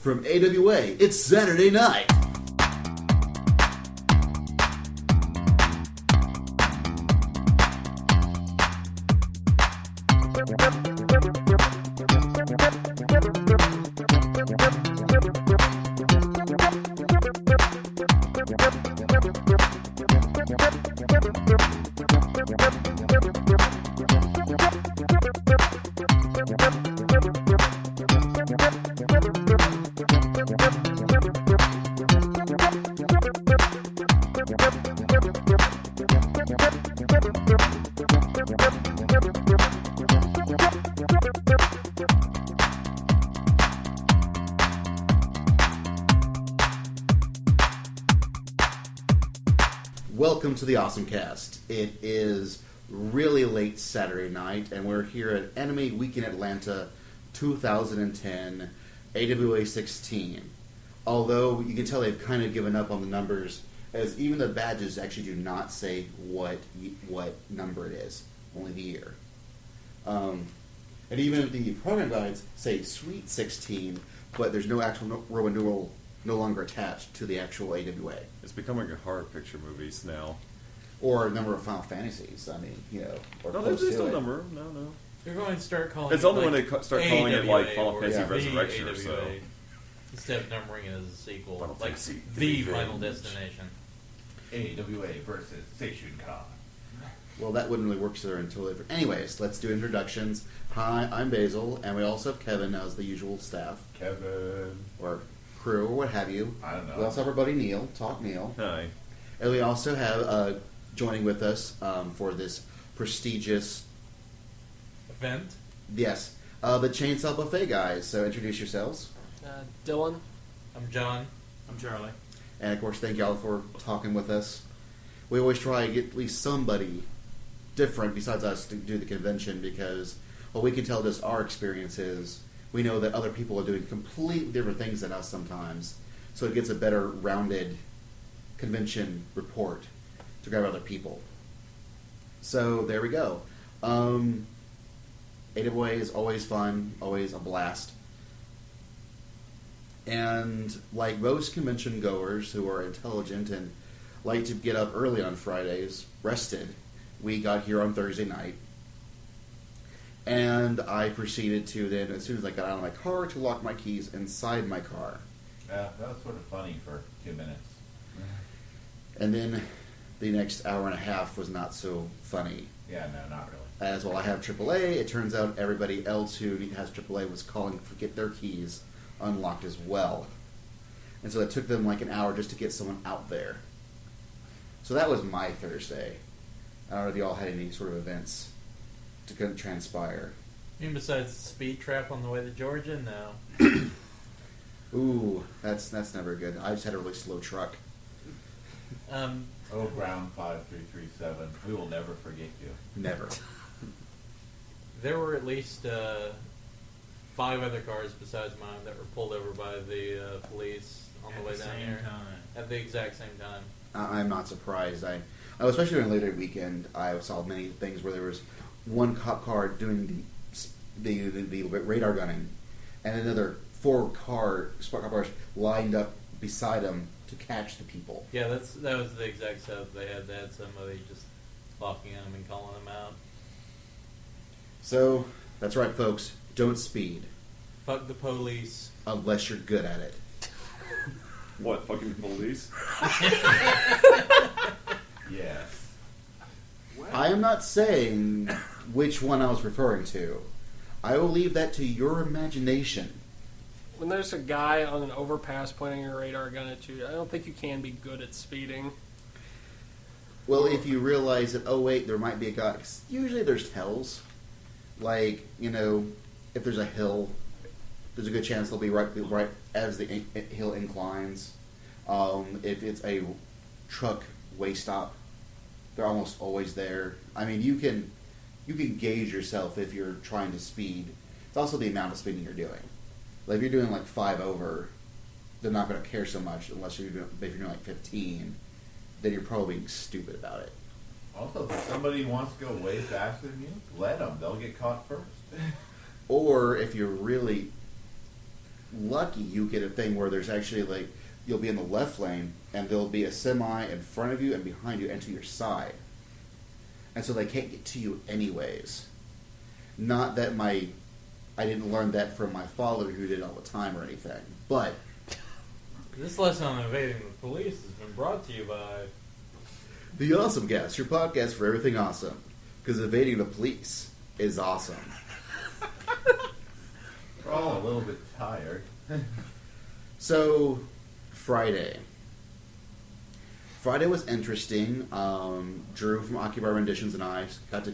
from AWA, it's Saturday night. Welcome to the OSMcast. It is really late Saturday night, and we're here at Anime Week in Atlanta 2010, AWA 16. Although you can tell they've kind of given up on the numbers, as even the badges actually do not say what number it is, only the year. And even the program guides say Sweet 16, but there's no actual Roman numeral no longer attached to the actual AWA. It's becoming a horror picture movies now. Or a number of Final Fantasies. I mean, you know. Or no, there's still a number. No. They're going to start calling it's it only like when they start calling it like Final Fantasy yeah. Resurrection or so. Instead of numbering it as a sequel. Final like Fantasy, the Final Destination. AWA versus Seishun Con. Well, that wouldn't really work there until later. Anyways, let's do introductions. Hi, I'm Basil, and we also have Kevin as the usual staff. Kevin. Or crew, or what have you. I don't know. We also have our buddy Neil. Talk Neil. Hi. And we also have, joining with us for this prestigious Event? Yes, the Chainsaw Buffet guys. So introduce yourselves. Dylan. I'm John. I'm Charlie. And of course, thank y'all for talking with us. We always try to get at least somebody different besides us to do the convention because, well, we can tell just our experiences. We know that other people are doing completely different things than us sometimes. So it gets a better rounded convention report to grab other people. So there we go. AWA is always fun, always a blast. And like most convention goers who are intelligent and like to get up early on Fridays, rested, we got here on Thursday night. And I proceeded to then, as soon as I got out of my car, to lock my keys inside my car. Yeah, that was sort of funny for 2 minutes. And then the next hour and a half was not so funny. Yeah, no, not really. As well, I have AAA. It turns out everybody else who has AAA was calling to get their keys unlocked as well. And so it took them like an hour just to get someone out there. So that was my Thursday. I don't know if you all had any sort of events to transpire. You mean besides the speed trap on the way to Georgia? No. Ooh, that's never good. I just had a really slow truck. Oh, Ground 5337. We will never forget you. Never. There were at least 5 other cars besides mine that were pulled over by the police on the way down here. At the exact same time. I'm not surprised. I especially during later weekend, I saw many things where there was one cop car doing the radar gunning, and another 4 squad cars lined up beside him to catch the people. Yeah, that was the exact setup they had. They had somebody just locking them and calling them out. So that's right, folks. Don't speed Fuck the police. unless you're good at it. What, fucking police? Yes. I am not saying which one I was referring to. I will leave that to your imagination. When there's a guy on an overpass pointing a radar gun at you, I don't think you can be good at speeding. Well, if you realize that, oh wait, there might be a guy. 'Cause usually there's tells. Like, you know, if there's a hill, there's a good chance they'll be right as the hill inclines. If it's a truck way stop, they're almost always there. I mean, you can gauge yourself if you're trying to speed. It's also the amount of speeding you're doing. Like if you're doing like 5 over, they're not going to care so much unless if you're doing like 15, then you're probably being stupid about it. Also, if somebody wants to go way faster than you, let them. They'll get caught first. Or if you're really lucky, you get a thing where there's actually like you'll be in the left lane and there'll be a semi in front of you and behind you and to your side, and so they can't get to you anyways. Not that I didn't learn that from my father who did it all the time or anything, but this lesson on evading the police has been brought to you by the OSMcast, your podcast for everything awesome, because evading the police is awesome. We're all a little bit tired. So, Friday was interesting. Drew from Occupy Renditions and I got to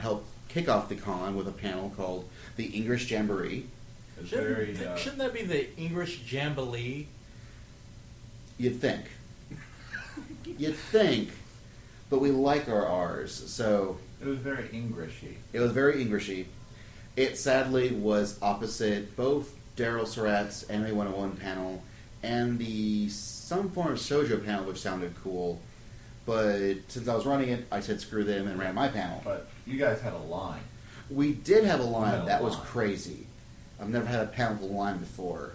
help kick off the con with a panel called the English Jamboree. It's very, Shouldn't that be the English Jamboree? You'd think. You'd think. But we like our R's, so... It was very Englishy. It was very Englishy. It sadly was opposite both Daryl Surratt's Anime 101 panel and the some form of shoujo panel, which sounded cool. But since I was running it, I said screw them and ran my panel. But you guys had a line. We did have a line. Had a That was line. crazy. I've never had a panel with a line before.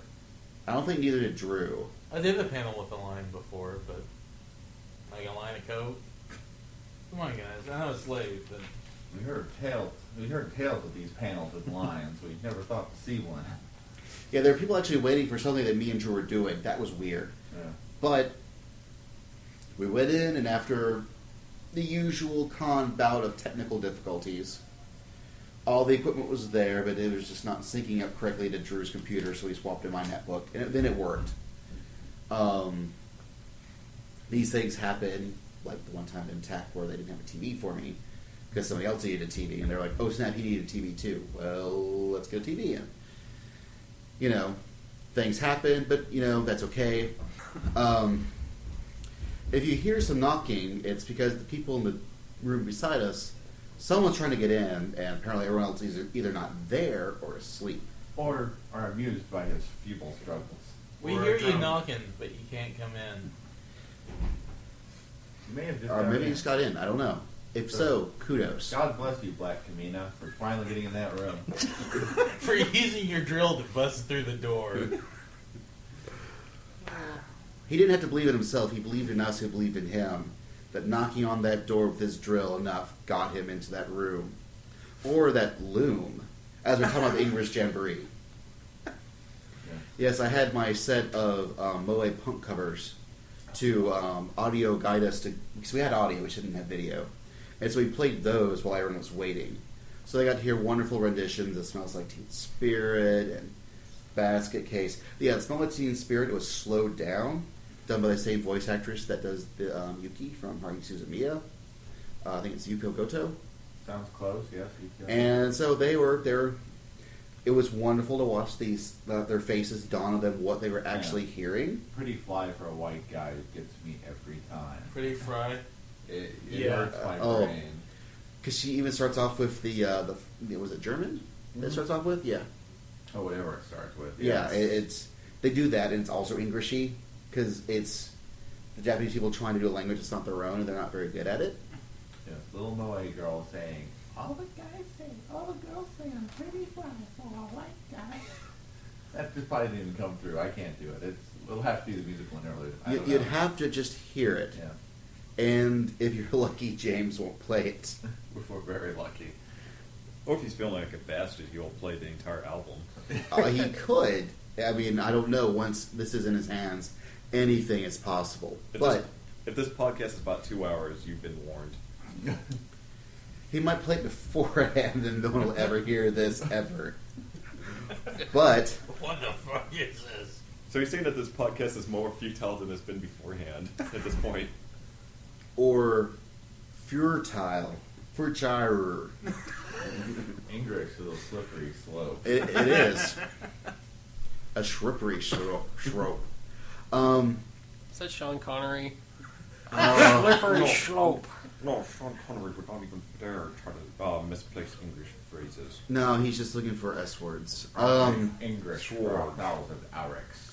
I don't think neither did Drew. I did a panel with a line before, but like a line of coke. Come on, guys. I know it's late, but We heard tales of these panels with lines. We never thought to see one. Yeah, there were people actually waiting for something that me and Drew were doing. That was weird. Yeah. But we went in, and after the usual con bout of technical difficulties, all the equipment was there, but it was just not syncing up correctly to Drew's computer, so he swapped in my netbook, and then it worked. These things happen, like the one time in tech where they didn't have a TV for me, because somebody else needed a TV, and they're like, oh snap, he needed a TV too. Well, let's get a TV in. You know, things happen, but, you know, that's okay. If you hear some knocking, it's because the people in the room beside us, someone's trying to get in, and apparently everyone else is either not there or asleep. Or are amused by his feeble struggles. we Or hear you drunk. knocking, but you can't come in. You may have just Or got maybe in. he just got in. I don't know. If so, kudos. God bless you, Black Kamina, for finally getting in that room. For using your drill to bust through the door. He didn't have to believe in himself. He believed in us who believed in him. That knocking on that door with his drill enough got him into that room. Or that loom, as we're talking about the English Jamboree. Yeah. Yes, I had my set of Moe punk covers to audio guide us to... Because we had audio, we didn't have video. And so we played those while everyone was waiting. So they got to hear wonderful renditions. It Smells Like Teen Spirit and Basket Case. Yeah, It Smells Like Teen Spirit, it was slowed down. Done by the same voice actress that does the Yuki from Haruhi Suzumiya. I think it's Yuko Goto. Sounds close, yes. And so they were... It was wonderful to watch these their faces dawn on them what they were actually hearing. Pretty fly for a white guy who gets me every time. Pretty fried. It Yeah. hurts my Oh. brain. Because she even starts off with the was it German? That starts off with? Yeah. Oh, whatever it starts with. Yeah, yes. it's they do that, and it's also Englishy because it's the Japanese people trying to do a language that's not their own, and they're not very good at it. Yeah, little Moe girl saying, all the girls say I'm pretty fly for a white guy. That just probably didn't even come through. I can't do it. It'll have to be the musical interlude. I don't You'd know. have to just hear it, Yeah, and if you're lucky, James won't play it. if we're very lucky. Or if he's feeling like a bastard, he won't play the entire album. He could. I mean, I don't know. Once this is in his hands, anything is possible. But If this podcast is about 2 hours, you've been warned. he might play it beforehand, and no one will ever hear this ever. But What the fuck is this? So you're saying that this podcast is more futile than it's been beforehand at this point? or futile, futile. English is a slippery slope. It is a shrippery shrope. Is that Sean Connery? Uh, Slippery slope. No, Sean Connery would not even dare try to misplace English phrases. no, he's just looking for S words. English sure. for 1,000 Arix.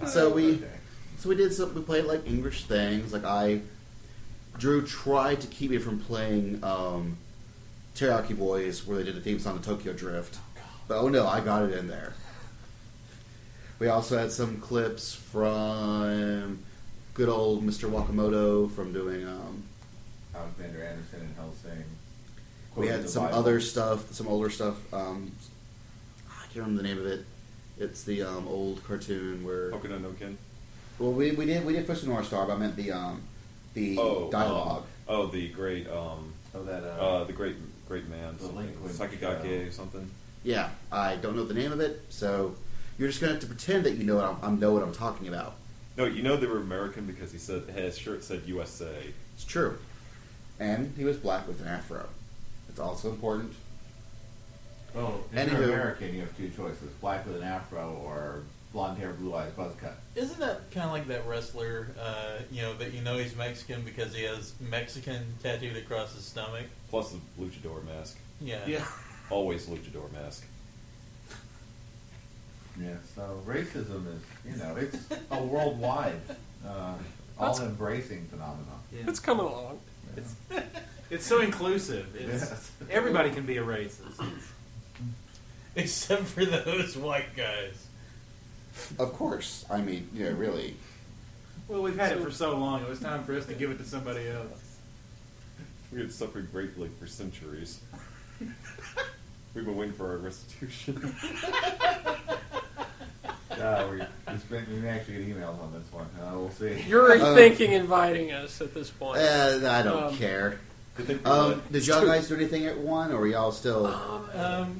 So we did some. We played like English things. Like Drew tried to keep me from playing Teriyaki Boys, where they did a theme song to Tokyo Drift. But oh no, I got it in there. We also had some clips from good old Mr. Wakamoto from doing. Alexander Anderson and Helsing. We had some other stuff, some older stuff. I can't remember the name of it. It's the old cartoon where. Hokuto no Ken. Well, we did Push the North Star, but I meant the dialogue. The great the great man, Sakigake or something. Yeah, I don't know the name of it, so you're just gonna have to pretend that you know what I'm talking about. No, you know they were American because his shirt said USA. It's true, and he was black with an afro. It's also important. Well, if you're American, you have two choices: black with an afro or blonde hair, blue eyes, buzz cut. Isn't that kind of like that wrestler, that he's Mexican because he has Mexican tattooed across his stomach? Plus the luchador mask. Yeah. Always luchador mask. Yeah, so racism is, it's a worldwide, all-embracing phenomenon. Yeah. It's coming along. Yeah. It's so inclusive. Everybody can be a racist. Except for those white guys. Of course. I mean, really. Well, we've had it for so long. It was time for us to give it to somebody else. We had suffered greatly for centuries. We've been waiting for our restitution. We may actually get emails on this one. We'll see. You're thinking inviting us at this point. I don't care. Did y'all guys do anything at 1, or are y'all still...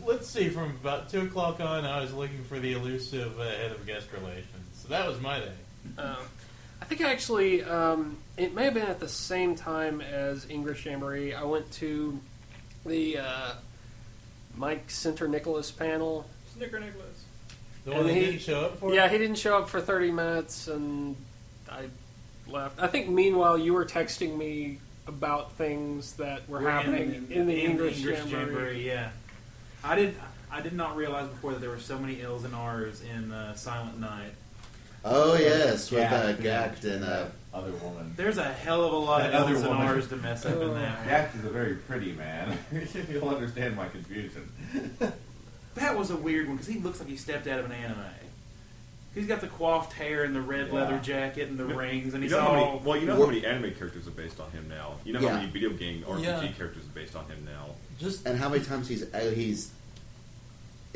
Let's see, from about 2 o'clock on, I was looking for the elusive head of guest relations. So that was my day. I think actually, it may have been at the same time as English Jamboree. I went to the Mike Sinter-Nicholas panel. Snicker Nicholas. The one that he didn't show up for? Yeah, he didn't show up for 30 minutes, and I left. I think, meanwhile, you were texting me about things that were happening in the English Jamboree. Yeah, I did not realize before that there were so many L's and R's in Silent Night. Oh yes, with Gact and other woman. There's a hell of a lot of L's and R's to mess up in that. Gact is a very pretty man. You'll understand my confusion. That was a weird one because he looks like he stepped out of an anime. He's got the coiffed hair and the red leather jacket and the rings, and he's how many anime characters are based on him now. You know how many video game RPG characters are based on him now. And how many times he's it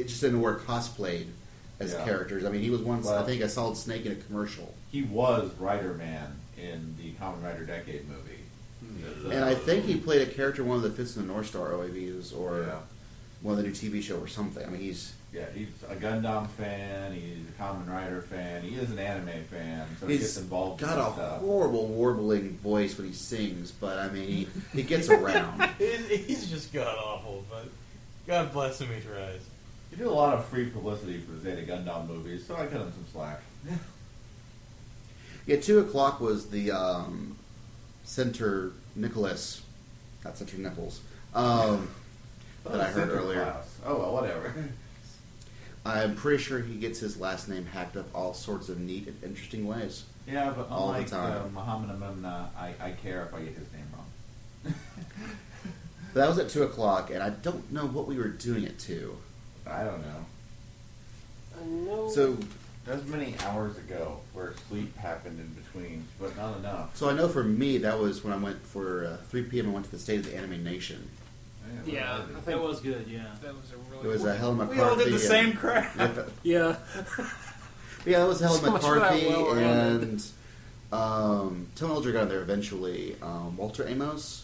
just didn't work cosplayed as characters. I mean, he was once I think a Solid Snake in a commercial. He was Rider Man in the Kamen Rider Decade movie, and I think he played a character in one of the Fist of the North Star OAVs or one of the new TV show or something. I mean, he's a Gundam fan. He's a Kamen Rider fan. He is an anime fan, so he gets involved. Got a horrible warbling voice when he sings, but I mean, he gets around. He's just god awful, but God bless him, he tries. He did a lot of free publicity for the Zeta Gundam movies, so I cut him some slack. Yeah, 2 o'clock was the Center Nicholas, not Center Nipples, that I heard earlier. Klaus. Oh well, whatever. I'm pretty sure he gets his last name hacked up all sorts of neat and interesting ways. Yeah, but all unlike the time. Muhammad Amemna, I care if I get his name wrong. But that was at 2 o'clock, and I don't know what we were doing at 2. I don't know. I know. So that was many hours ago where sleep happened in between, but not enough. So I know for me, that was when I went for 3 p.m. I went to the State of the Anime Nation. Yeah, I think that was good. Yeah, that was a really. It was a Helen McCarthy. We all did the same crap. Yeah. Yeah, it was Helen So McCarthy and Tom Elger got in there eventually. Walter Amos,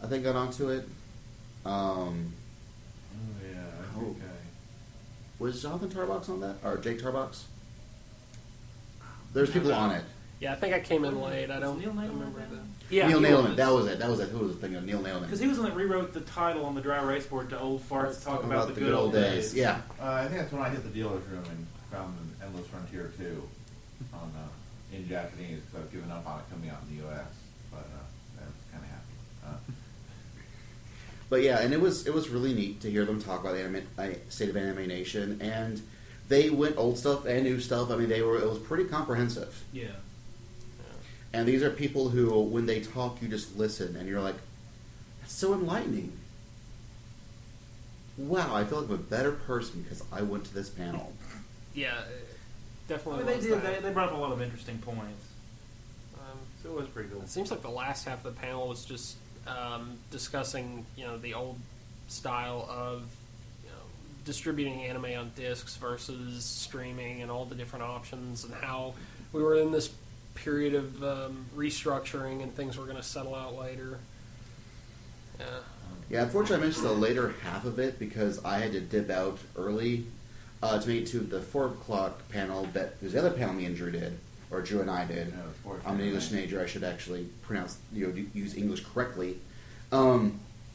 I think, got onto it. Was Jonathan Tarbox on that? Or Jake Tarbox? There's people on it. Yeah, I think I came in late. I don't remember that. Yeah, Neil Nailman. That was it. Who was thinking of? Neil Nailman. Because he was the one that rewrote the title on the dry erase board to Old Farts Talk About the Good Old Days. Yeah. I think that's when I hit the dealer's room and found an Endless Frontier 2 on in Japanese because I've given up on it coming out in the U.S. But I was kind of happy. But yeah, and it was really neat to hear them talk about the State of Anime Nation, and they went old stuff and new stuff. I mean, it was pretty comprehensive. Yeah. And these are people who, when they talk, you just listen, and you're like, that's so enlightening. wow, I feel like I'm a better person because I went to this panel. Yeah, definitely. They was did. that. They brought up a lot of interesting points. So it was pretty cool. It seems like the last half of the panel was just discussing, the old style of distributing anime on discs versus streaming and all the different options, and how we were in this period of restructuring and things were going to settle out later. Yeah, unfortunately I missed the later half of it because I had to dip out early to make it to the 4 o'clock panel that there's the other panel me and Drew did, or Drew and I did. I'm an English major, I should actually pronounce, use English correctly.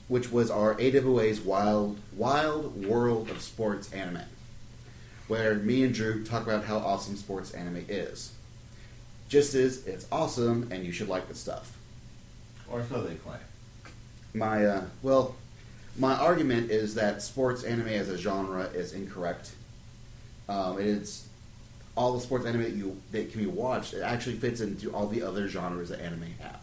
Which was our AWA's Wild World of Sports Anime, where me and Drew talk about how awesome sports anime is. Just as it's awesome, and you should like the stuff. Or so they claim. My argument is that sports anime as a genre is incorrect. It's all the sports anime that can be watched. It actually fits into all the other genres that anime have.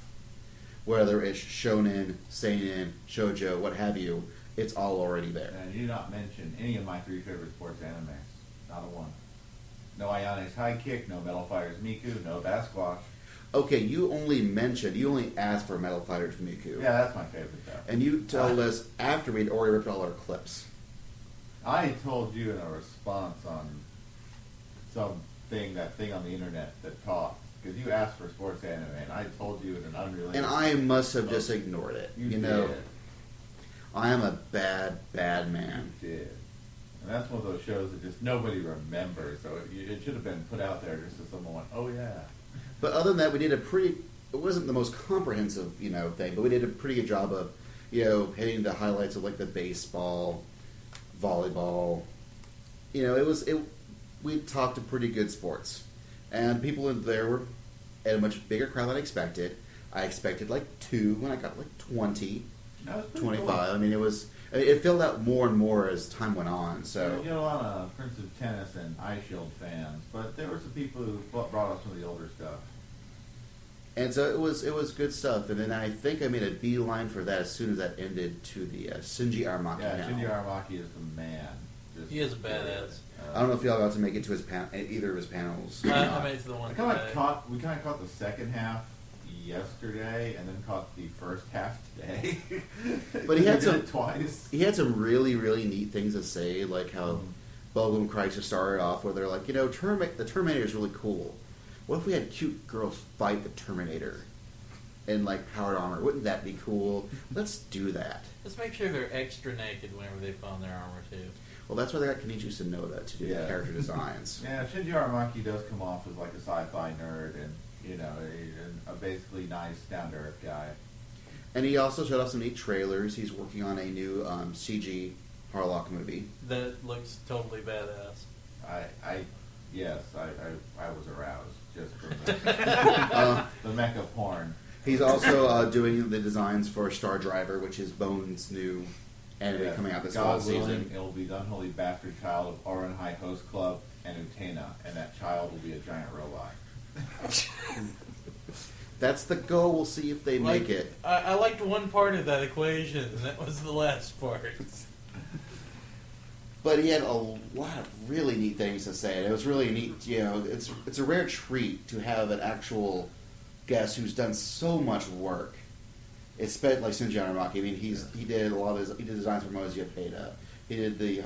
Whether it's shonen, seinen, shoujo, what have you, it's all already there. And you did not mention any of my 3 favorite sports animes. Not a one. No Ayane's High Kick, no Metal Fighters Miku, no Bass Squash. Okay, you only asked for Metal Fighters Miku. Yeah, that's my favorite though. And you told us after we'd already ripped all our clips. I told you in a response on that thing on the internet that talked. Because you asked for sports anime, and I told you in an unrelated... And I must have just ignored it. You know, did. I am a bad, bad man. You did. And that's one of those shows that just nobody remembers. So it should have been put out there just so someone went, oh yeah. But other than that, we did a pretty... It wasn't the most comprehensive, thing, but we did a pretty good job of, hitting the highlights of, like, the baseball, volleyball. We talked to pretty good sports. And people in there were at a much bigger crowd than I expected. I expected like 2 when I got like 20, 25. Cool. I mean, it filled out more and more as time went on. So you get a lot of Prince of Tennis and Eye Shield fans, but there were some people who brought up some of the older stuff. And so it was good stuff. And then I think I made a beeline for that as soon as that ended to the Shinji Aramaki. Yeah, panel. Shinji Aramaki is the man. He is a badass. I don't know if y'all got to make it to his either of his panels. I made it to the one. We kind of caught the second half yesterday, and then caught the first half today. But he had some twice. He had some really, really neat things to say, like how Bubblegum Crisis started off, where they're like, the Terminator is really cool. What if we had cute girls fight the Terminator in like powered armor? Wouldn't that be cool? Let's do that. Let's make sure they're extra naked whenever they put on their armor too. Well, that's why they got Kenichi Sonoda to do the character designs. Yeah, Shinji Aramaki does come off as like a sci-fi nerd and, a basically nice, down-to-earth guy. And he also showed off some neat trailers. He's working on a new CG Harlock movie. That looks totally badass. I was aroused just from the mecha porn. He's also doing the designs for Star Driver, which is Bone's new anime coming out this fall season. It will be the unholy bastard child of Oran High Host Club and Utena, and that child will be a giant robot. That's the goal. We'll see if they make it. I liked one part of that equation, and that was the last part. But he had a lot of really neat things to say. And it was really neat. It's a rare treat to have an actual guest who's done so much work. Especially like Shinji Aramaki. I mean, he did a lot of he did designs for Mozi Peta. He did the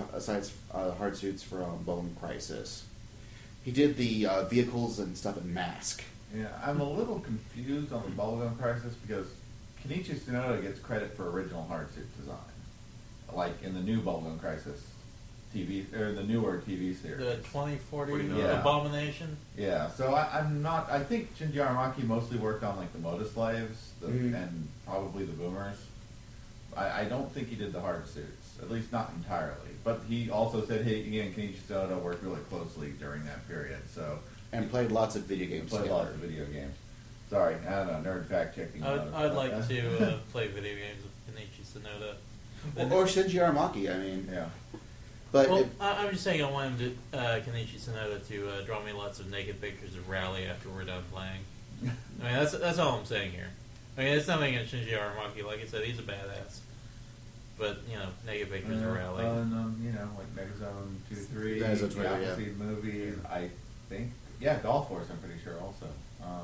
hard suits for Bone Crisis. He did the vehicles and stuff in Mask. Yeah, I'm a little confused on the Bubblegum Crisis because Kenichi Sonoda gets credit for original hard suit design, like in the new Bubblegum Crisis TV or the newer TV series. The 2040 Abomination. Yeah, so I'm not. I think Shinji Aramaki mostly worked on like the Moda Slaves and probably the Boomers. I don't think he did the hard suits, at least not entirely. But he also said he and Kenichi Sonoda worked really closely during that period. So. And played lots of video games together. Lots of video games. Sorry, I don't know, nerd fact-checking. I'd like to play video games with Kenichi Sonoda. Or Shinji Aramaki, I mean. Yeah. But I'm just saying I want him to, Kenichi Sonoda to draw me lots of naked pictures of Rowley after we're done playing. I mean, that's all I'm saying here. I mean, it's nothing against Shinji Aramaki. Like I said, he's a badass. but Negative Pictures are rally. Like Megazone 2, 3, Megazone 2, the yeah. Appleseed movies. I think, Golf Force. I'm pretty sure also.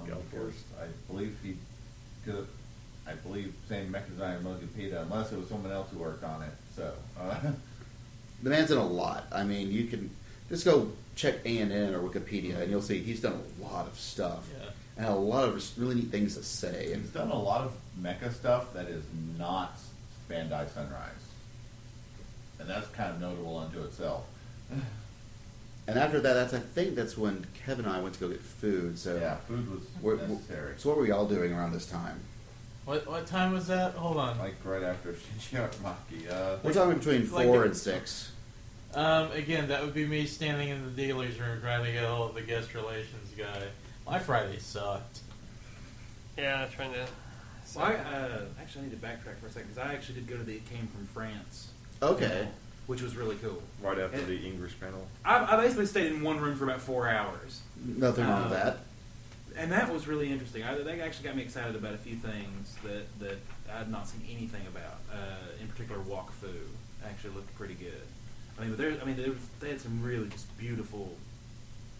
Golf Force. I believe he could. I believe same mech designer Mojapita, unless it was someone else who worked on it. So The man's done a lot. I mean, you can just go check ANN or Wikipedia, and you'll see he's done a lot of stuff. Yeah. And a lot of really neat things to say. he's done a lot of mecha stuff that is not Bandai Sunrise, and that's kind of notable unto itself. And after that, I think that's when Kevin and I went to go get food. So Yeah, food was necessary. So what were we all doing around this time? What time was that? Hold on. Like right after Shinji Aramaki. We're talking between like 4 a- and 6. Again, that would be me standing in the dealer's room trying to get hold of the guest relations guy. My Friday sucked. Yeah, trying to. Well, actually, I need to backtrack for a second because I actually did go to the It Came From France. Okay. panel, which was really cool. Right after the English panel. I basically stayed in one room for about 4 hours. Nothing wrong with that. And that was really interesting. They actually got me excited about a few things that I had not seen anything about. In particular, Walk Fu actually looked pretty good. They had some really just beautiful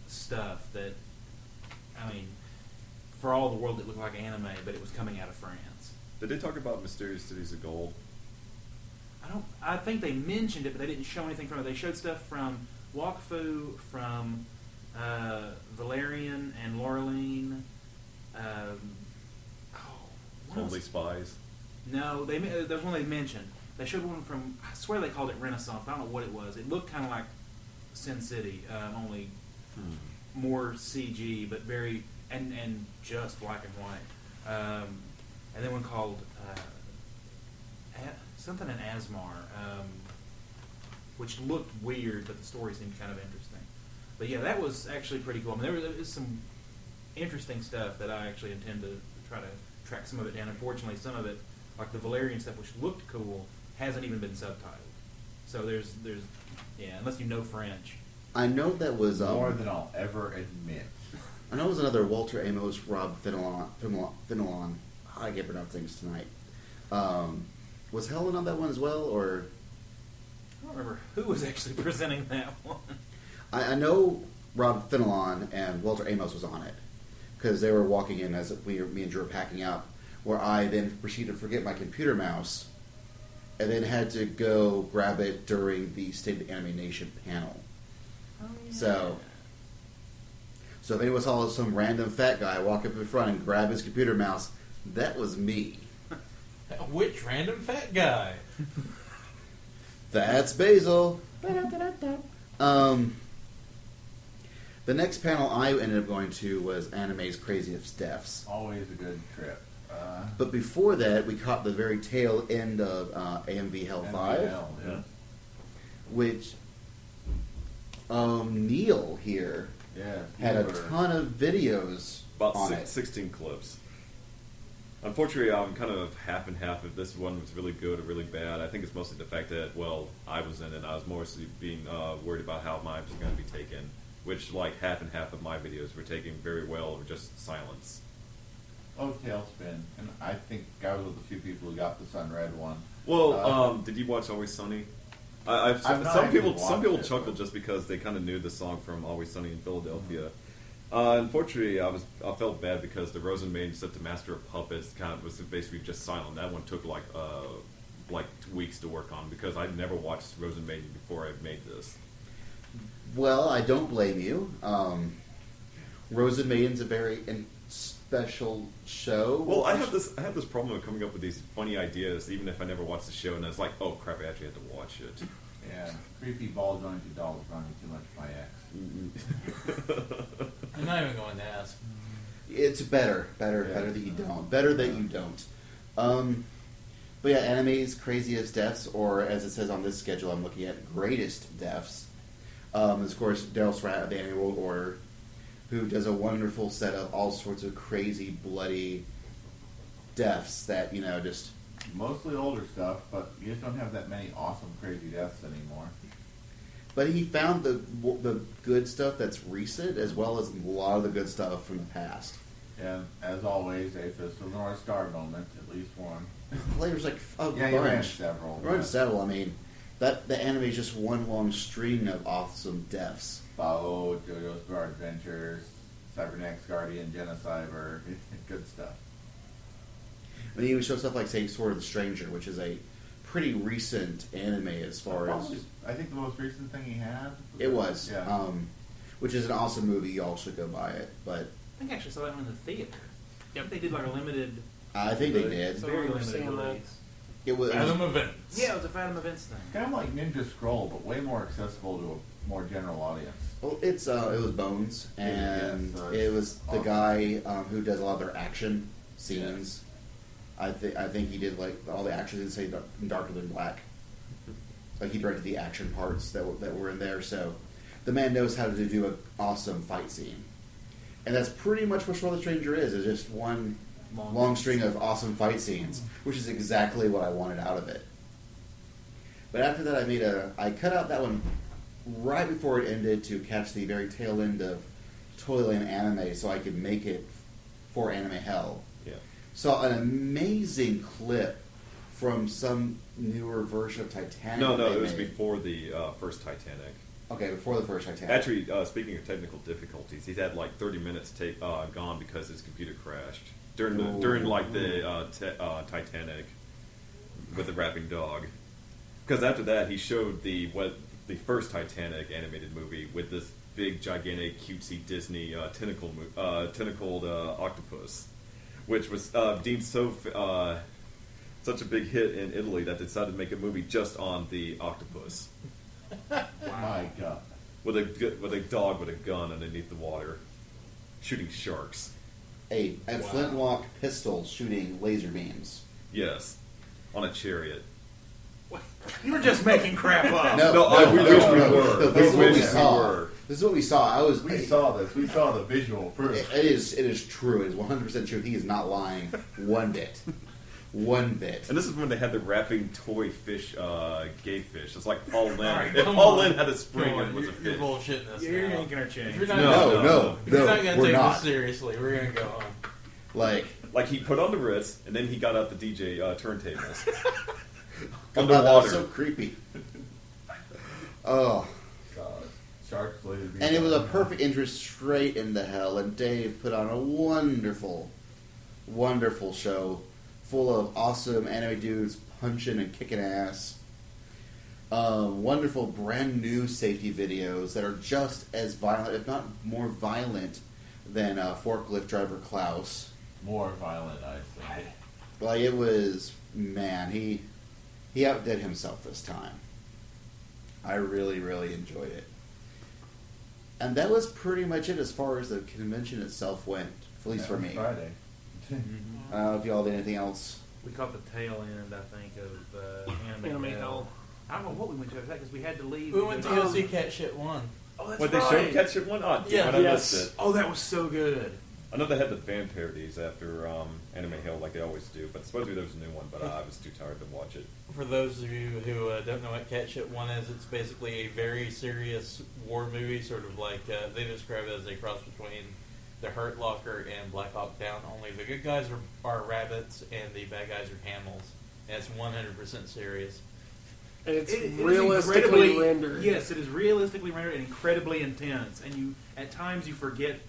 stuff that, for all the world, it looked like anime, but it was coming out of France. Did they talk about Mysterious Cities of Gold? I think they mentioned it, but they didn't show anything from it. They showed stuff from Walk Fu, from Valerian and Laureline. What Only else? Spies? No, there's one they mentioned. They showed one from, I swear they called it Renaissance, but I don't know what it was. It looked kind of like Sin City, only more CG, but very, and just black and white. And then one called something in Asmar, which looked weird, but the story seemed kind of interesting. But yeah, that was actually pretty cool. There was some interesting stuff that I actually intend to try to track some of it down. Unfortunately, some of it, like the Valerian stuff, which looked cool, hasn't even been subtitled. So there's unless you know French. I know that was More than I'll ever admit. I know it was another Walter Amos, Rob Fenelon. I can't pronounce things tonight. Was Helen on that one as well, or I don't remember who was actually presenting that one. I know Rob Fenelon and Walter Amos was on it because they were walking in as me and Drew were packing up, where I then proceeded to forget my computer mouse, and then had to go grab it during the State of the Animation panel. Oh, yeah. So if anyone saw some random fat guy walk up in front and grab his computer mouse, that was me. Which random fat guy? That's Basil. The next panel I ended up going to was Anime's Craziest Deaths. Always a good trip. But before that, we caught the very tail end of AMV Hell 5, Yeah. which Neil here had a ton of videos About on it. 16 clips. Unfortunately, I'm kind of half and half. If this one was really good or really bad, I think it's mostly the fact that, well, I was in it. I was mostly being worried about how mine was going to be taken, which, like, half and half of my videos were taken very well or just silence. Oh, Tailspin. And I think I was with a few people who got the Sun-Red one. Well, did you watch Always Sunny? I've not Some actually people watched it, chuckled but- just because they kind of knew the song from Always Sunny in Philadelphia. Unfortunately, I felt bad because the Rosen Maiden, except the Master of Puppets, kind of was basically just silent. That one took like weeks to work on because I'd never watched Rosen Maiden before I made this. Well, I don't blame you. Rosen Maiden's a very special show. Well, I have this problem of coming up with these funny ideas, even if I never watched the show, and it's like, oh crap, I actually had to watch it. Yeah. Creepy ball jointed dolls run me too much by X. I'm not even going to ask. It's better that you don't. Better that you don't. But yeah, Anime's Craziest Deaths, or as it says on this schedule I'm looking at, Greatest Deaths. Is of course Daryl Surratt of the Anime World Order, who does a wonderful set of all sorts of crazy, bloody deaths that, just... Mostly older stuff, but you just don't have that many awesome, crazy deaths anymore. But he found the good stuff that's recent, as well as a lot of the good stuff from the past. And as always, a Fist of the North Star moment, at least one. There's like a Yeah, you ran bunch. several. Run several. I mean, the anime is just one long string of awesome deaths. Bao, JoJo's Bizarre Adventures, Cybernetics Guardian, Genocyber, good stuff. And he even shows stuff like, say, Sword of the Stranger, which is a pretty recent anime as far as... I think the most recent thing he had. It was. Yeah. Which is an awesome movie. You all should go buy it. But I think I actually saw that one in the theater. Yep. They did like a limited, I think they did. So very we're limited seeing that. release. It was... Fathom events. Yeah, it was a Fathom Events thing. Kind of like Ninja Scroll, but way more accessible to a more general audience. Well, it was Bones, and Yeah, so it was the awesome. guy who does a lot of their action scenes. I think he did like all the action scenes, say Darker Than Black. Like he directed the action parts that were in there. So the man knows how to do an awesome fight scene, and that's pretty much what Sword of the Stranger is. It's just one long string of awesome fight scenes, which is exactly what I wanted out of it. But after that, I cut out that one right before it ended to catch the very tail end of Toyland Anime, so I could make it for Anime Hell. Yeah. Saw an amazing clip from some newer version of Titanic. No, they it was made. before the first Titanic. Okay, before the first Titanic. Actually, speaking of technical difficulties, he's had like 30 minutes gone because his computer crashed during the Titanic with the rapping dog. Because after that, he showed the first Titanic animated movie with this big, gigantic, cutesy Disney tentacled octopus, which was deemed such a big hit in Italy that they decided to make a movie just on the octopus. My God. With a dog with a gun underneath the water, shooting sharks. A flintlock pistol shooting laser beams. Yes, on a chariot. You were just making crap up. We wish we were. No, this is what we We saw. were. This is what we saw. We saw this. We saw the visual proof. It is true. It is 100% true. He is not lying one bit. One bit. And this is when they had the rapping toy fish, gay fish. It's like Paul Lynn. right, If come Paul on. Lynn had a spring, it was a You're fish. bullshitting us You're now. making our change. If you're not No, gonna, if you're not going to we're take not. this seriously, we're going to go on. Like he put on the Ritz, and then he got out the DJ turntables. God, that was Underwater. so creepy. Oh. God. Sharks later. And it was a perfect entry straight into hell, and Dave put on a wonderful, wonderful show full of awesome anime dudes punching and kicking ass. Wonderful brand new safety videos that are just as violent, if not more violent, than Forklift Driver Klaus. More violent, I think. Like, it was, man, he outdid himself this time. I really, really enjoyed it. And that was pretty much it as far as the convention itself went, at least for me. Friday. I don't know if y'all did anything else. We caught the tail end, I think, of Anime Hell. Hell. I don't know what we went to because we had to leave. We went to go see Cat Shit 1. Oh, that's What they right. showed Catch It One? Oh, Yeah, damn it, I Yes. missed it. Oh, that was so good. I know they had the fan parodies after Anime Hill, like they always do, but supposedly there was a new one, but I was too tired to watch it. For those of you who don't know what Cat Shit 1 is, it's basically a very serious war movie, sort of like they describe it as a cross between The Hurt Locker and Black Hawk Down, only the good guys are rabbits and the bad guys are camels. And it's 100% serious. And it's It is realistically incredibly- rendered. Yes, it is realistically rendered and incredibly intense. And at times you forget,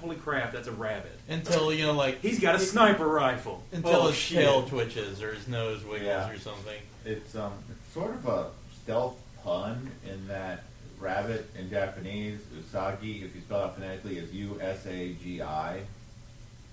holy crap, that's a rabbit. Until, He's got a sniper rifle. until Oh, his shit. tail twitches or his nose wiggles Yeah. or something. It's sort of a stealth pun in that rabbit in Japanese, usagi, if you spell it phonetically, is U-S-A-G-I,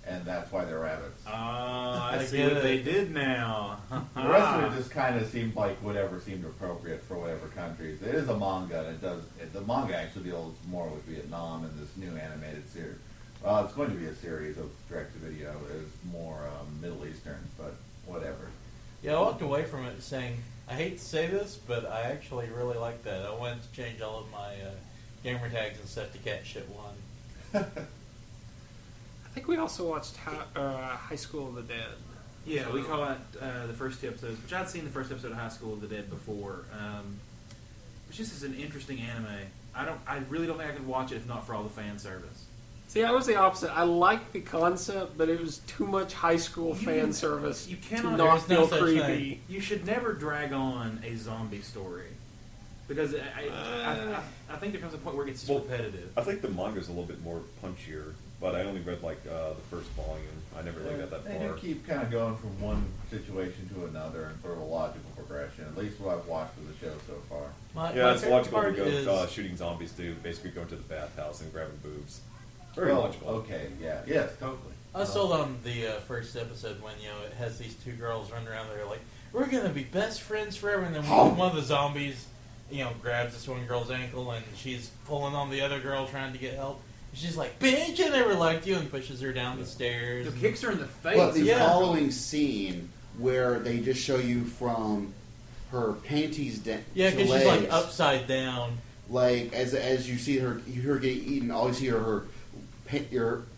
and that's why they're rabbits. I I see get what it. they did now. The rest of it just kind of seemed like whatever seemed appropriate for whatever countries. It is a manga, and the manga actually deals more with Vietnam and this new animated series. Well, it's going to be a series of direct-to-video. It's more Middle Eastern, but whatever. Yeah, I walked away from it saying, I hate to say this, but I actually really like that. I wanted to change all of my gamer tags and stuff to Cat Shit 1. I think we also watched High School of the Dead. Yeah, we caught the first two episodes, which I'd seen the first episode of High School of the Dead before. Which just is an interesting anime. I really don't think I could watch it if not for all the fan service. See, I was the opposite. I liked the concept, but it was too much high school fan service You to cannot. not There's no feel such creepy. thing. You should never drag on a zombie story because I think there comes a point where it gets just repetitive. I think the manga's a little bit more punchier, but I only read like the first volume. I never really got that They far. do keep kind of going from one situation to another and sort of a logical progression. At least what I've watched of the show so far. Yeah, it's favorite logical to part go is- shooting zombies to basically going to the bathhouse and grabbing boobs. Very Well, logical. Okay, yeah, yes, totally. I was told on the first episode when it has these two girls running around there like, we're gonna be best friends forever, and then one of the zombies grabs this one girl's ankle and she's pulling on the other girl trying to get help. And she's like, bitch, I never liked you, and pushes her down the stairs. The kicks her in the face. But the Yeah. following scene where they just show you from her panties down Yeah, to because she's legs, like upside down. like as you see her get eaten, all you see are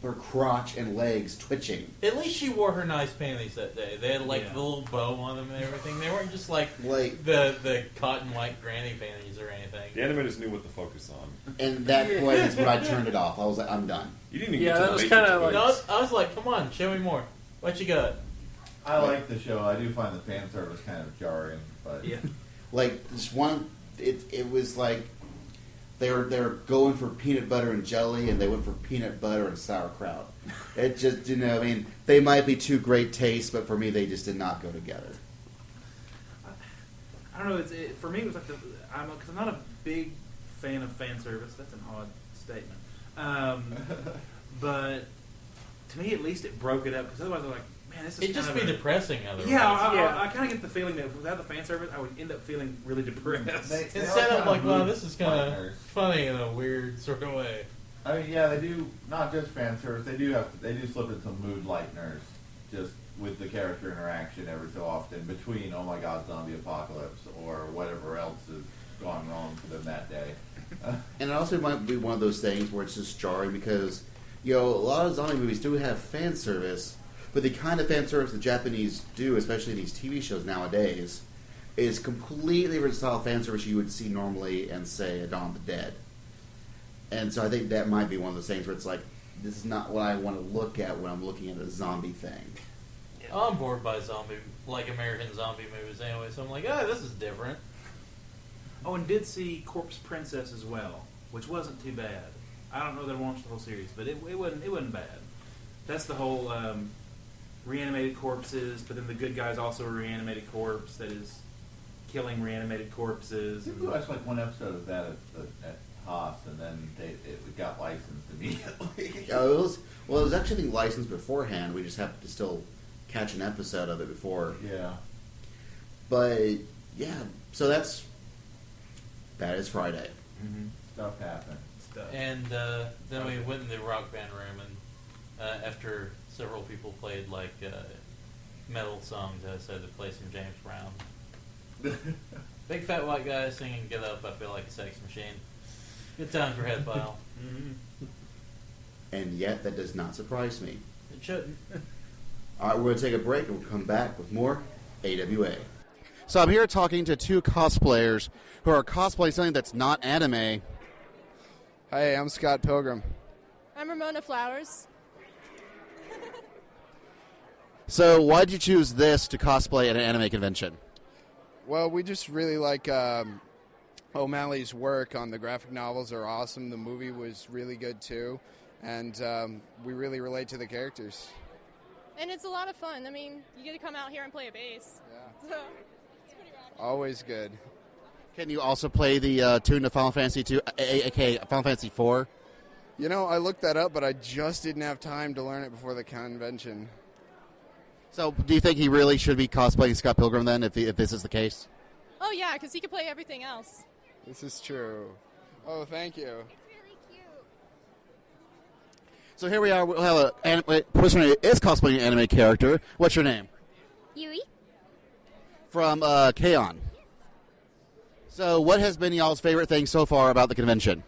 her crotch and legs twitching. At least she wore her nice panties that day. They had like Yeah. the little bow on them and everything. They weren't just like Like, the cotton white granny panties or anything. The animators knew what to focus on. and that point is when I turned it off. I was like, I'm done. You didn't even Yeah, get to that the was Matrix kinda like- boobs. No, I was like, come on, show me more. What you got? I like the show. I do find the fan service kind of jarring, but Yeah. Like this one, it was like they're going for peanut butter and jelly, and they went for peanut butter and sauerkraut. It just, I mean, they might be two great tastes, but for me, they just did not go together. I don't know. For me, it was like because I'm not a big fan of fan service. That's an odd statement. But to me, at least, it broke it up. Because otherwise, I'm like, man, this is It'd kind just of be a- depressing otherwise. Yeah, Yeah. I kind of get the feeling that without the fan service, I would end up feeling really depressed. They Instead are of like, kinda wow, mood this is kind of lighteners. funny in a weird sort of way. I mean, yeah, they do not just fan service. They do slip in some mood lighteners, just with the character interaction every so often between oh my god, zombie apocalypse or whatever else has gone wrong for them that day. And it also might be one of those things where it's just jarring because, a lot of zombie movies do have fan service, but the kind of fan service the Japanese do, especially in these TV shows nowadays, is completely different style of fan service you would see normally in, say, a Dawn of the Dead. And so I think that might be one of those things where it's like, this is not what I want to look at when I'm looking at a zombie thing. I'm bored by American zombie movies anyway, so I'm like, this is different. Oh, and did see Corpse Princess as well, which wasn't too bad. I don't know that I watched the whole series, but it wasn't bad. That's the whole reanimated corpses, but then the good guy's also a reanimated corpse that is killing reanimated corpses. We watched like one episode of that at Haas, and then it got licensed immediately. It was actually, I think, licensed beforehand. We just happened to still catch an episode of it before. Yeah. But, yeah, so that is Friday. Mm-hmm. Stuff happened. And then we went in the rock band room, and after several people played metal songs, I decided to play some James Brown. Big fat white guy singing "Get Up, I Feel Like a Sex Machine." Good time for head pile. Mm-hmm. And yet, that does not surprise me. It shouldn't. All right, we're going to take a break, and we'll come back with more AWA. So I'm here talking to two cosplayers who are cosplaying something that's not anime. Hey, I'm Scott Pilgrim. I'm Ramona Flowers. So why did you choose this to cosplay at an anime convention? Well, we just really like O'Malley's work on the graphic novels are awesome. The movie was really good too, and we really relate to the characters. And it's a lot of fun. I mean, you get to come out here and play a bass. Yeah. So, it's pretty rad. Always good. Can you also play the tune to Final Fantasy II, aka Final Fantasy IV? You know, I looked that up, but I just didn't have time to learn it before the convention. So do you think he really should be cosplaying Scott Pilgrim then, if this is the case? Oh, yeah, because he can play everything else. This is true. Oh, thank you. It's really cute. So here we are. We'll have a person who is cosplaying an anime character. What's your name? Yui? From K-On! So what has been y'all's favorite thing so far about the convention?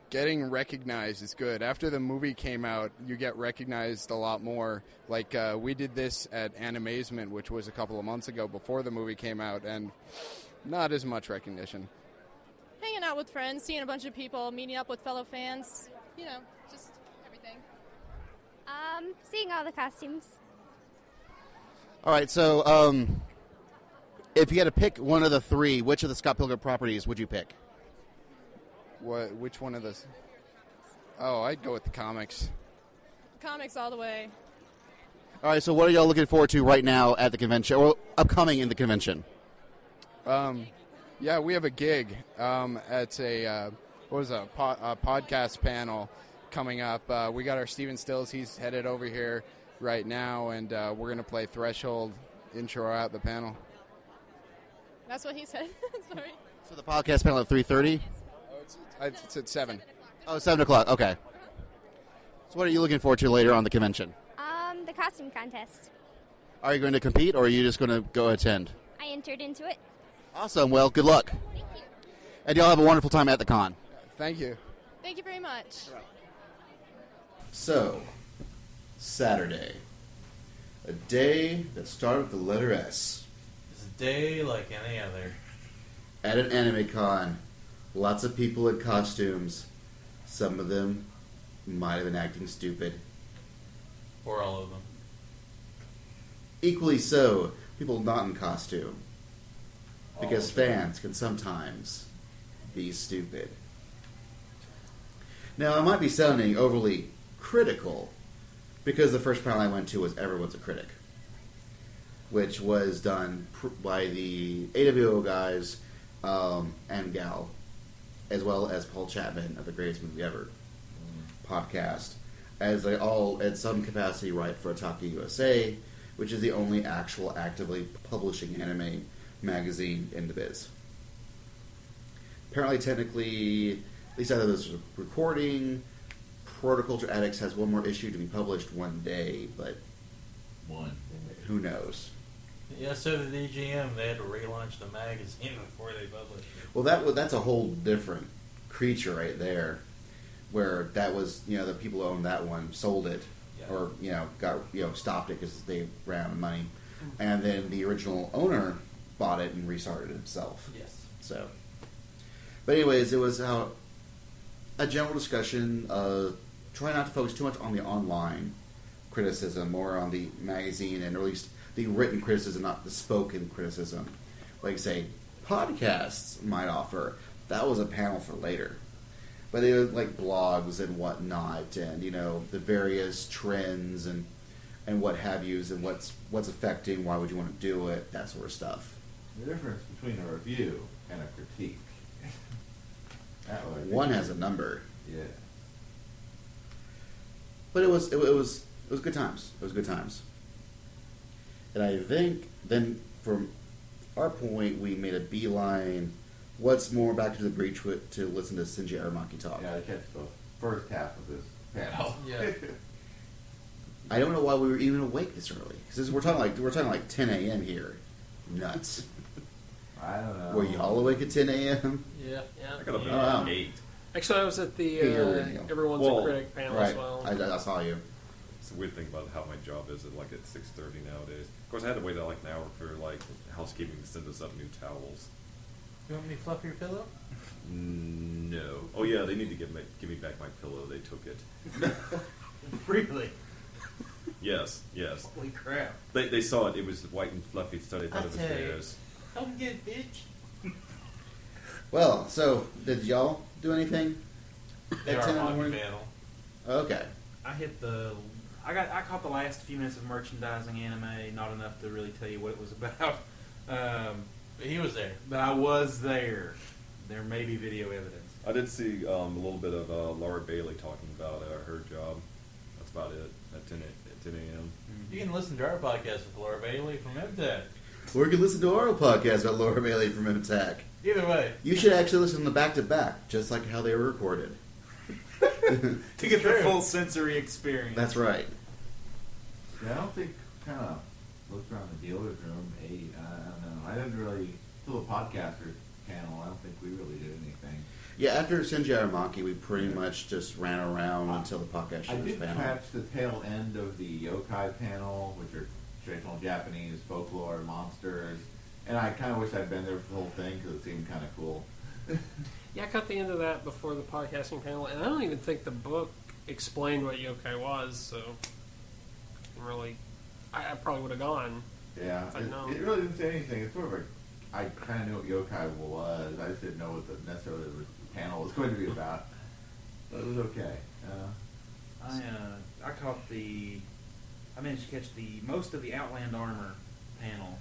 Getting recognized is good. After the movie came out, you get recognized a lot more. Like, we did this at Animazement, which was a couple of months ago before the movie came out, and not as much recognition. Hanging out with friends, seeing a bunch of people, meeting up with fellow fans. just everything. Seeing all the costumes. All right, so if you had to pick one of the three, which of the Scott Pilgrim properties would you pick? Which one of those? Oh, I'd go with the comics. Comics all the way. All right, so what are y'all looking forward to right now at the convention, or upcoming in the convention? Yeah, we have a gig at a podcast panel coming up. We got our Steven Stills. He's headed over here right now, and we're going to play Threshold intro out the panel. That's what he said. Sorry. So the podcast panel at 3:30? It's at 7. Oh, 7 o'clock. Okay. So what are you looking forward to later on the convention? The costume contest. Are you going to compete, or are you just going to go attend? I entered into it. Awesome. Well, good luck. Thank you. And y'all have a wonderful time at the con. Thank you. Thank you very much. So, Saturday. A day that started with the letter S. It's a day like any other. At an anime con, lots of people in costumes. Some of them might have been acting stupid. Or all of them. Equally so, people not in costume. Because fans can sometimes be stupid. Now, I might be sounding overly critical, because the first panel I went to was Everyone's a Critic, which was done by the AWO guys and gal, as well as Paul Chapman of the Greatest Movie Ever podcast, as they all, at some capacity, write for Otaku USA, which is the only actual actively publishing anime magazine in the biz. Apparently, technically, at least out of this recording, Protoculture Addicts has one more issue to be published one day, but who knows? Yeah, so did EGM. They had to relaunch the magazine before they published it. Well, that's a whole different creature right there, where that was, the people who owned that one sold it, or got stopped it because they ran out of money, and then the original owner bought it and restarted it himself. Yes. So, but anyways, it was a general discussion. Try not to focus too much on the online criticism, more on the magazine, and at least the written criticism, not the spoken criticism. Like, say, podcasts might offer. That was a panel for later. But it was like blogs and whatnot, and the various trends and what have yous, and what's affecting. Why would you want to do it? That sort of stuff. The difference between a review and a critique. One has a number. Yeah. But it was good times. It was good times. And I think then from our point, we made a beeline. What's more, back to the breach to listen to Shinji Aramaki talk. Yeah, I catch the first half of this panel. Yeah. I don't know why we were even awake this early. Because we're talking like 10 a.m. here. Nuts. I don't know. Were y'all awake at 10 a.m.? Yeah. I got up Oh, wow. at 8. Actually, I was at the Hey, you're radio. Everyone's Well, a Critic panel Right. as well. I saw you. It's a weird thing about how my job is at 6:30 nowadays. Of course, I had to wait an hour for housekeeping to send us up new towels. You want me to fluff your pillow? No. Oh yeah, they need to give me back my pillow. They took it. Really? Yes. Holy crap. They saw it. It was white and fluffy, so they thought it was I tell you. theirs. Come get it, bitch. Well, so did y'all do anything? They At are 10 in the hockey morning? panel. Okay. I caught the last few minutes of merchandising anime, not enough to really tell you what it was about. He was there. But I was there. There may be video evidence. I did see a little bit of Laura Bailey talking about her job. That's about it at 10 a.m. You can listen to our podcast with Laura Bailey from MTech. Or you can listen to our podcast about Laura Bailey from MTech. Either way. You should actually listen to them back to back, just like how they were recorded. To get the True. full sensory experience. That's right. Yeah, I don't think, kind of looked around the dealer's room, I don't know. I didn't really, till the podcaster panel, I don't think we really did anything. Yeah, after Shinji Aramaki, we pretty much just ran around until the podcast I shows did panel. catch the tail end of the yokai panel, which are traditional Japanese folklore monsters, and I kind of wish I'd been there for the whole thing because it seemed kind of cool. Yeah, I caught the end of that before the podcasting panel, and I don't even think the book explained what yokai was, so really, I probably would have gone. Yeah, if I'd known. it really didn't say anything. It's sort of I kind of knew what yokai was. I just didn't know what necessarily the panel was going to be about. But it was okay. I caught I managed to catch most of the Outland Armor panel,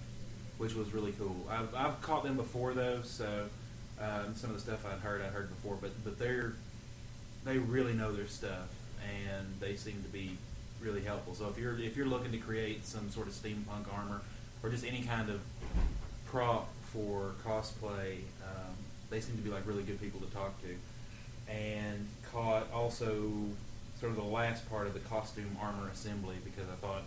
which was really cool. I've caught them before though, so some of the stuff I'd heard before, but they really know their stuff, and they seem to be really helpful. So if you're looking to create some sort of steampunk armor or just any kind of prop for cosplay, they seem to be like really good people to talk to. And caught also sort of the last part of the costume armor assembly because I thought,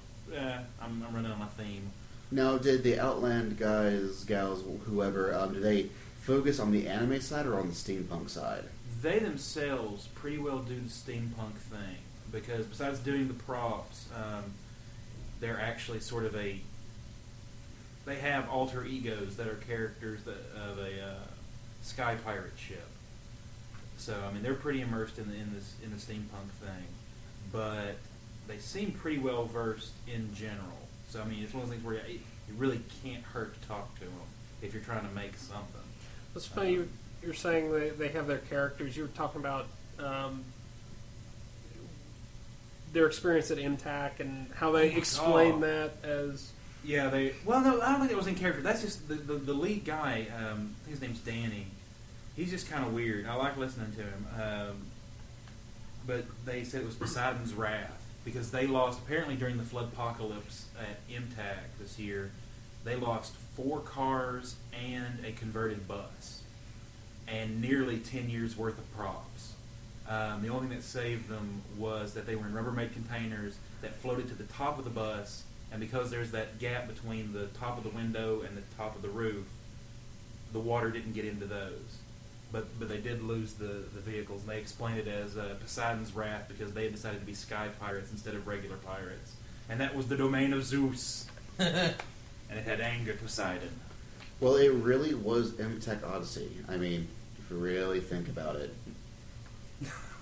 I'm running on a theme. Now, did the Outland guys, gals, whoever, do they focus on the anime side or on the steampunk side? They themselves pretty well do the steampunk thing because besides doing the props, they're actually sort of they have alter egos that are characters of a sky pirate ship. So I mean they're pretty immersed in the steampunk thing, but they seem pretty well versed in general. So I mean it's one of those things where you really can't hurt to talk to them if you're trying to make something. It's funny you're saying they have their characters. You were talking about their experience at MTAC and how they explain that as... Yeah, well, no, I don't think it was in character. That's just the lead guy. I think his name's Danny. He's just kind of weird. I like listening to him. But they said it was Poseidon's Wrath because they lost, apparently during the Floodpocalypse at MTAC this year, they lost 4 cars and a converted bus and nearly 10 years worth of props. The only thing that saved them was that they were in Rubbermaid containers that floated to the top of the bus, and because there's that gap between the top of the window and the top of the roof, the water didn't get into those. But they did lose the vehicles, and they explained it as Poseidon's Wrath because they had decided to be sky pirates instead of regular pirates. And that was the domain of Zeus. And it had angered Poseidon. Well, it really was MTech Odyssey. I mean, if you really think about it.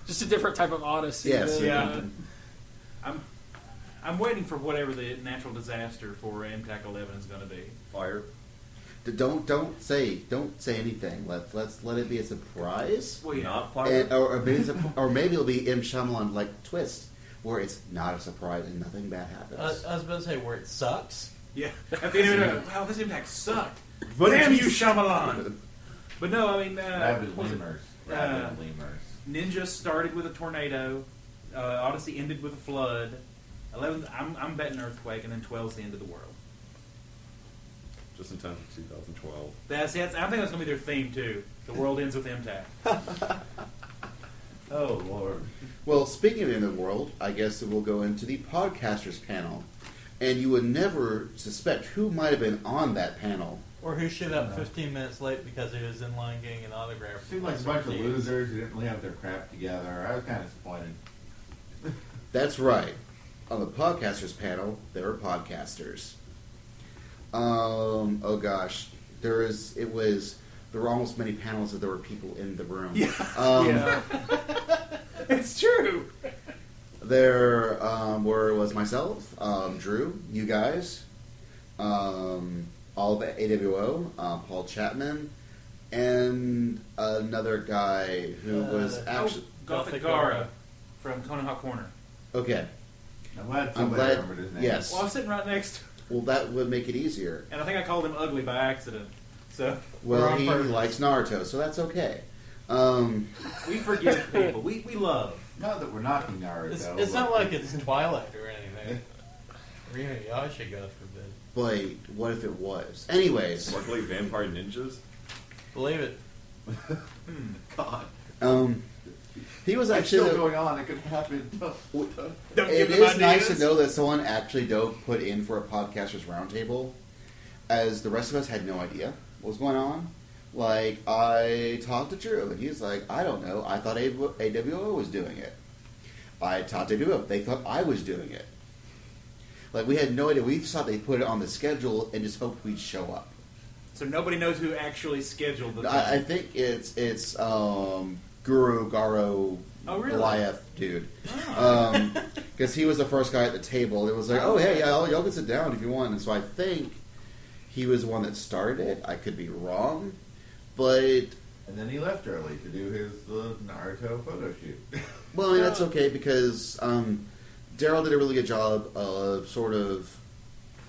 Just a different type of Odyssey. Yes. Yeah. I'm waiting for whatever the natural disaster for MTAC 11 is going to be. Fire. Don't say anything. Let's let it be a surprise. Well, yeah. Not fire. Or maybe it'll be M. Shyamalan like twist, where it's not a surprise and nothing bad happens. I was about to say where it sucks. Yeah. At the end of it, wow, this impact sucked. Damn you, Shyamalan! But no, I mean... Rabid lemurs. Ninja started with a tornado. Odyssey ended with a flood. 11, I'm betting earthquake, and then 12's the end of the world. Just in time for 2012. I think that's going to be their theme, too. The world ends with MTAC. Oh, Lord. Well, speaking of the end of the world, I guess we'll go into the podcasters panel. And you would never suspect who might have been on that panel. Or who showed up 15 minutes late because he was in line getting an autograph. Seemed like a bunch of losers who didn't really have their crap together. I was kind of disappointed. That's right. On the podcasters panel, there were podcasters. Oh gosh, there were almost many panels that there were people in the room. Yeah. It's true. There was myself, Drew, you guys, all of AWO, Paul Chapman, and another guy who was actually Gothic Gara from Konoha Corner. Okay. I'm glad remembered his name. Yes. Well, I was sitting right next to him. Well, that would make it easier. And I think I called him ugly by accident. So Well, he likes Naruto, so that's okay. we forgive people. We love. Not that we're knocking Naruto. It's not like it's Twilight or anything. Or even Yasha, God forbid. But what if it was? Anyways. Sparkly vampire ninjas? Believe it. God. He was It's actually still going on. It could happen. It is nice to know that someone actually put in for a podcasters roundtable, as the rest of us had no idea what was going on. Like, I talked to Drew, and he's like, I don't know. I thought AWO was doing it. I talked to AWO. They thought I was doing it. Like, we had no idea. We just thought they put it on the schedule and just hoped we'd show up. So nobody knows who actually scheduled the thing. I think it's Guru Garo Oh, really? Goliath dude. Oh. Because he was the first guy at the table. It was like, oh, hey, y'all can sit down if you want. And so I think he was the one that started it. I could be wrong. But... And then he left early to do his Naruto photo shoot. Well, I mean, that's okay because Daryl did a really good job of sort of...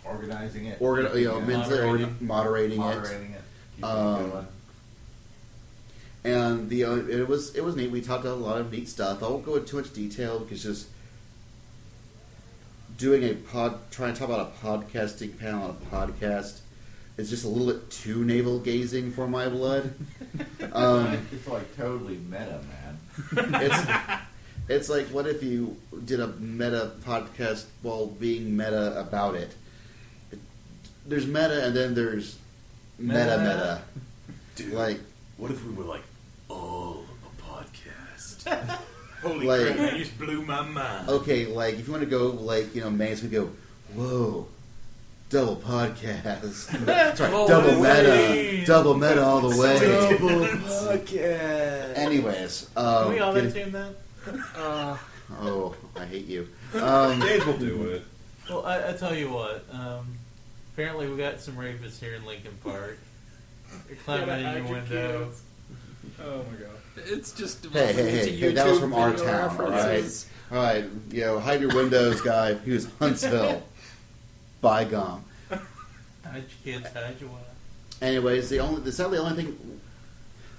Organizing it. Moderating it. Keeping it going. And it was neat. We talked about a lot of neat stuff. I won't go into too much detail because just trying to talk about a podcasting panel on a podcast is just a little bit too navel gazing for my blood. It's like totally meta, man. It's like, what if you did a meta podcast while being meta about it? There's meta, and then there's meta. Dude, like, what if we were like, a podcast? Holy like- crap, that just blew my mind. okay, like, if you want to go, like, Mace would go, whoa, double podcast. Sorry, double meta all the way. Double podcast. Anyways, Can we all getting- tune that? oh, I hate you. Dave will do it. Well, I tell you what. Apparently, we got some rapists here in Lincoln Park. They're climbing in your window. Oh my god. It's just Hey, that was from our video town, all right? references. All right, hide your windows, guy. He was Huntsville. By gum. Hide your kids, hide your wife. Anyways, the only thing,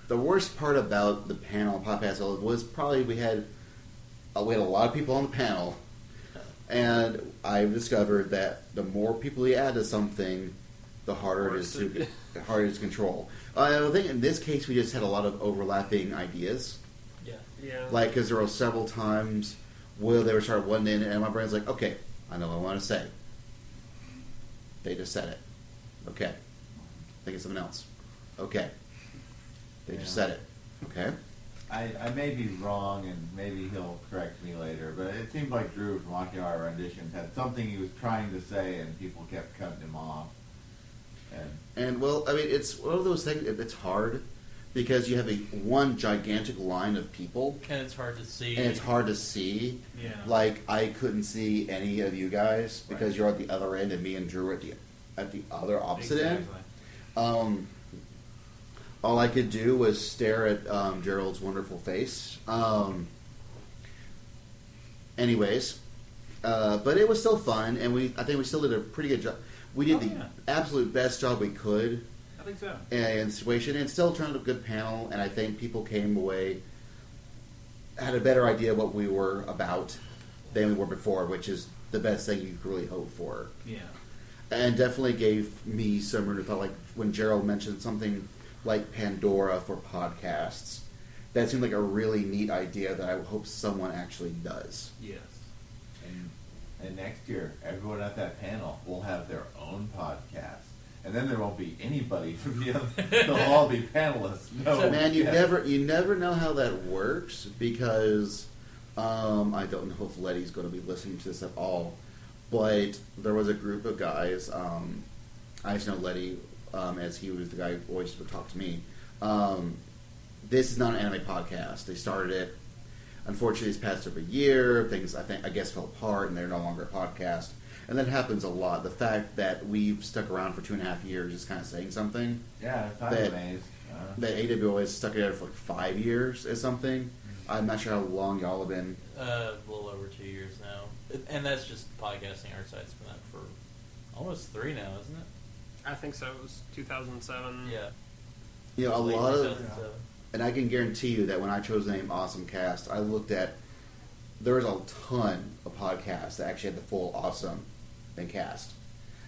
the worst part about the panel podcast was probably we had a lot of people on the panel, and I've discovered that the more people you add to something, the harder it is to control. I think in this case we just had a lot of overlapping ideas. Yeah. Like, because there were several times where they were starting one in, and my brain's like, okay, I know what I want to say. They just said it. Okay. Think of something else. Okay. They just said it. Okay. I may be wrong, and maybe he'll correct me later, but it seemed like Drew from Ocular Rendition had something he was trying to say, and people kept cutting him off. And well, I mean, it's one of those things. It's hard because you have one gigantic line of people, And it's hard to see. Yeah. Like, I couldn't see any of you guys because you're at the other end, and me and Drew are at the other opposite end. All I could do was stare at Gerald's wonderful face. Anyways, but it was still fun, and I think we still did a pretty good job. We did the absolute best job we could I think so. in the situation, and still turned out a good panel. And I think people came away had a better idea what we were about than we were before, which is the best thing you could really hope for. Yeah. And definitely gave me some room to thought, like when Gerald mentioned something like Pandora for podcasts. That seemed like a really neat idea that I hope someone actually does. Yes. And next year, everyone at that panel will have their own podcast. And then there won't be anybody from the other. They'll all be panelists. No, Man, you never know how that works because I don't know if Letty's going to be listening to this at all. But there was a group of guys. I just know Letty, as he was the guy who always would talk to me. This is not an anime podcast. They started it. Unfortunately, this past over a year, things I guess fell apart, and they're no longer a podcast. And that happens a lot. The fact that we've stuck around for 2.5 years is kind of saying something. Yeah, I'm amazed. That AWO has stuck it out for like 5 years is something. I'm not sure how long y'all have been. A little over 2 years now. And that's just podcasting. Our site's been up for almost 3 now, isn't it? I think so. It was 2007. Yeah. A Late lot of... 2007. And I can guarantee you that when I chose the name OSMcast, I looked at... There was a ton of podcasts that actually had the full Awesome and Cast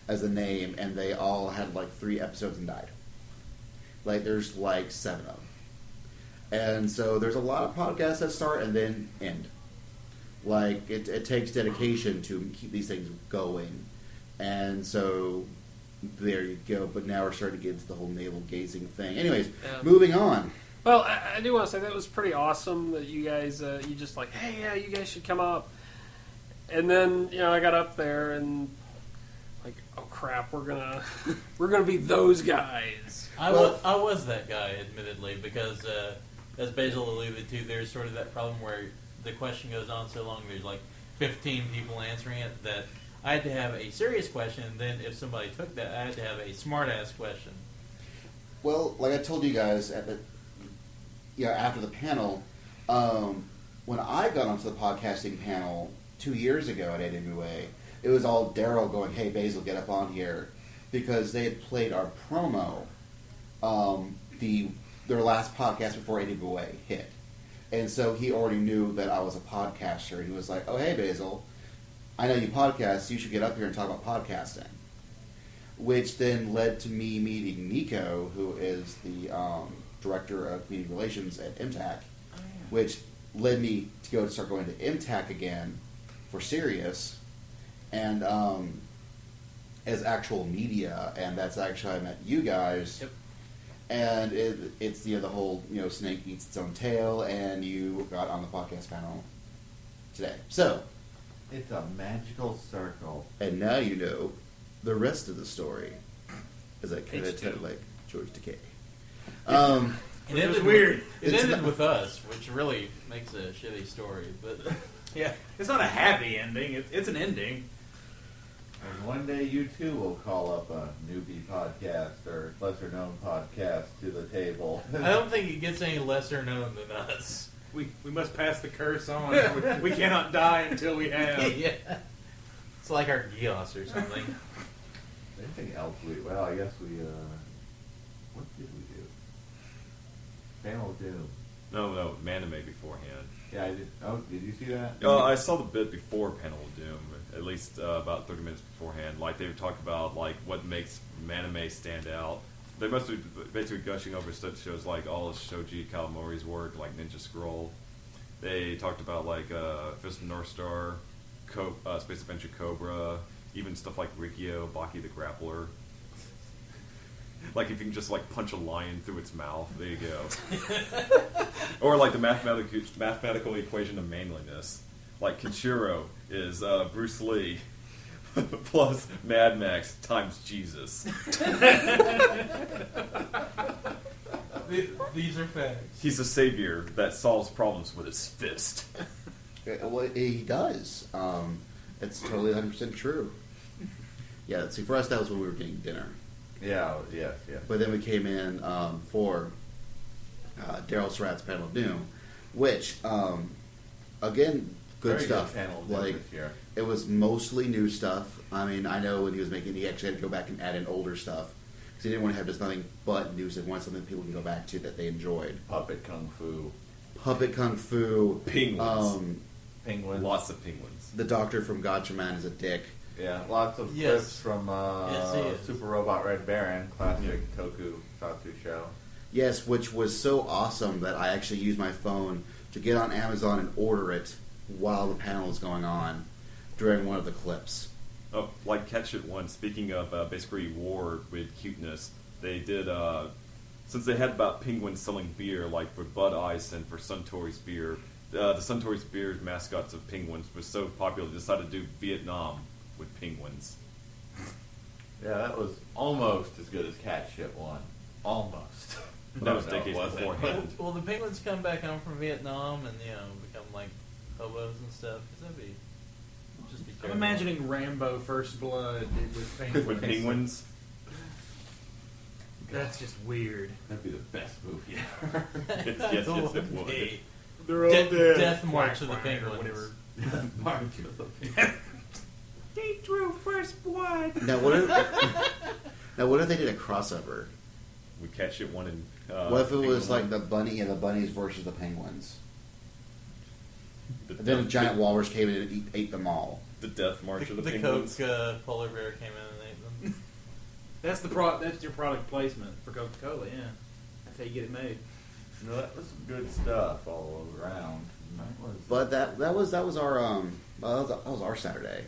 as a name, and they all had like 3 episodes and died. Like, there's like 7 of them. And so there's a lot of podcasts that start and then end. Like, it takes dedication to keep these things going. And so there you go. But now we're starting to get into the whole navel-gazing thing. Anyways, moving on. Well, I do want to say that was pretty awesome that you guys, you just like, hey, yeah, you guys should come up. And then, I got up there and, like, oh crap, we're gonna be those guys. I was that guy, admittedly, because as Basil alluded to, there's sort of that problem where the question goes on so long, there's like 15 people answering it, that I had to have a serious question, and then if somebody took that, I had to have a smart-ass question. Well, like I told you guys after the panel, when I got onto the podcasting panel 2 years ago at AWA, it was all Daryl going, "Hey, Basil, get up on here," because they had played our promo, their last podcast before AWA hit, and so he already knew that I was a podcaster, and he was like, "Oh, hey, Basil, I know you podcast. You should get up here and talk about podcasting," which then led to me meeting Nico, who is the director of community relations at MTAC, which led me to start going to MTAC again for Sirius, and as actual media, and that's actually how I met you guys. Yep. And it's the whole snake eats its own tail, and you got on the podcast panel today. So It's a magical circle. and now you know the rest of the story, as I kind of H2. said, like George Takei. It ended weird. It ended with us, which really makes a shitty story. But Yeah, it's not a happy ending. It's an ending. And one day you too will call up a newbie podcast or lesser known podcast to the table. I don't think it gets any lesser known than us. We must pass the curse on. We cannot die until we have. Yeah, it's like our Gios or something. Anything else I guess we, what did we do? Panel of Doom. No, Manime beforehand. Yeah, I did. Oh, did you see that? I saw the bit before Panel of Doom, at least about 30 minutes beforehand. Like, they would talk about, like, what makes Manime stand out. They must be basically gushing over such shows like all of Shoji Kawamori's work, like Ninja Scroll. They talked about, like, Fist of North Star, Space Adventure Cobra, even stuff like Rikio, Baki the Grappler. Like, if you can just, like, punch a lion through its mouth, there you go. Or, like, the mathematical equation of manliness. Like, Kenshiro is Bruce Lee plus Mad Max times Jesus. These are facts. He's a savior that solves problems with his fist. Well, he does. It's totally 100% true. Yeah, see, for us, that was when we were getting dinner. Yeah, yes. But then we came in for Daryl Surratt's Panel of Doom, which, again, good Very stuff. Panel of Doom Like, this year. it was mostly new stuff. I mean, I know when he was making, he actually had to go back and add in older stuff. Because he didn't want to have just nothing but new stuff. He wanted something people can go back to that they enjoyed. Puppet Kung Fu. Puppet Kung Fu. Penguins. Penguins. Lots of penguins. The Doctor from Gotcha Man is a dick. Yeah, lots of Yes. clips from Yes, he is. Super Robot Red Baron, classic tokusatsu show. Yes, which was so awesome that I actually used my phone to get on Amazon and order it while the panel was going on during one of the clips. Oh, like Catch It One. Speaking of basically war with cuteness, they did, since they had about penguins selling beer, like for Bud Ice and for Suntory's beer, the Suntory's beer mascots of penguins was so popular, they decided to do Vietnam with penguins. Yeah, that was almost as good as Cat Shit 1. Almost. That was it decades wasn't. beforehand. Well, the penguins come back home from Vietnam and become like hobos and stuff. 'Cause that'd be just be I'm terrible. imagining Rambo First Blood with penguins. With penguins. That's just weird. That'd be the best movie ever. Yes, it would. Be. They're all dead. Death March of the Quackfire or Penguins. whatever. Mark of the Penguins. They drew First Blood. Now, what if they did a crossover? We Catch It One and What if it was Penguin like One. the bunny and the bunnies versus the penguins? The And then a death- giant walrus came in and ate them all. The Death March of the The Penguins. Coke polar bear came in and ate them. That's that's your product placement for Coca-Cola. Yeah, that's how you get it made. No, that was some good stuff all around. But that was our Saturday.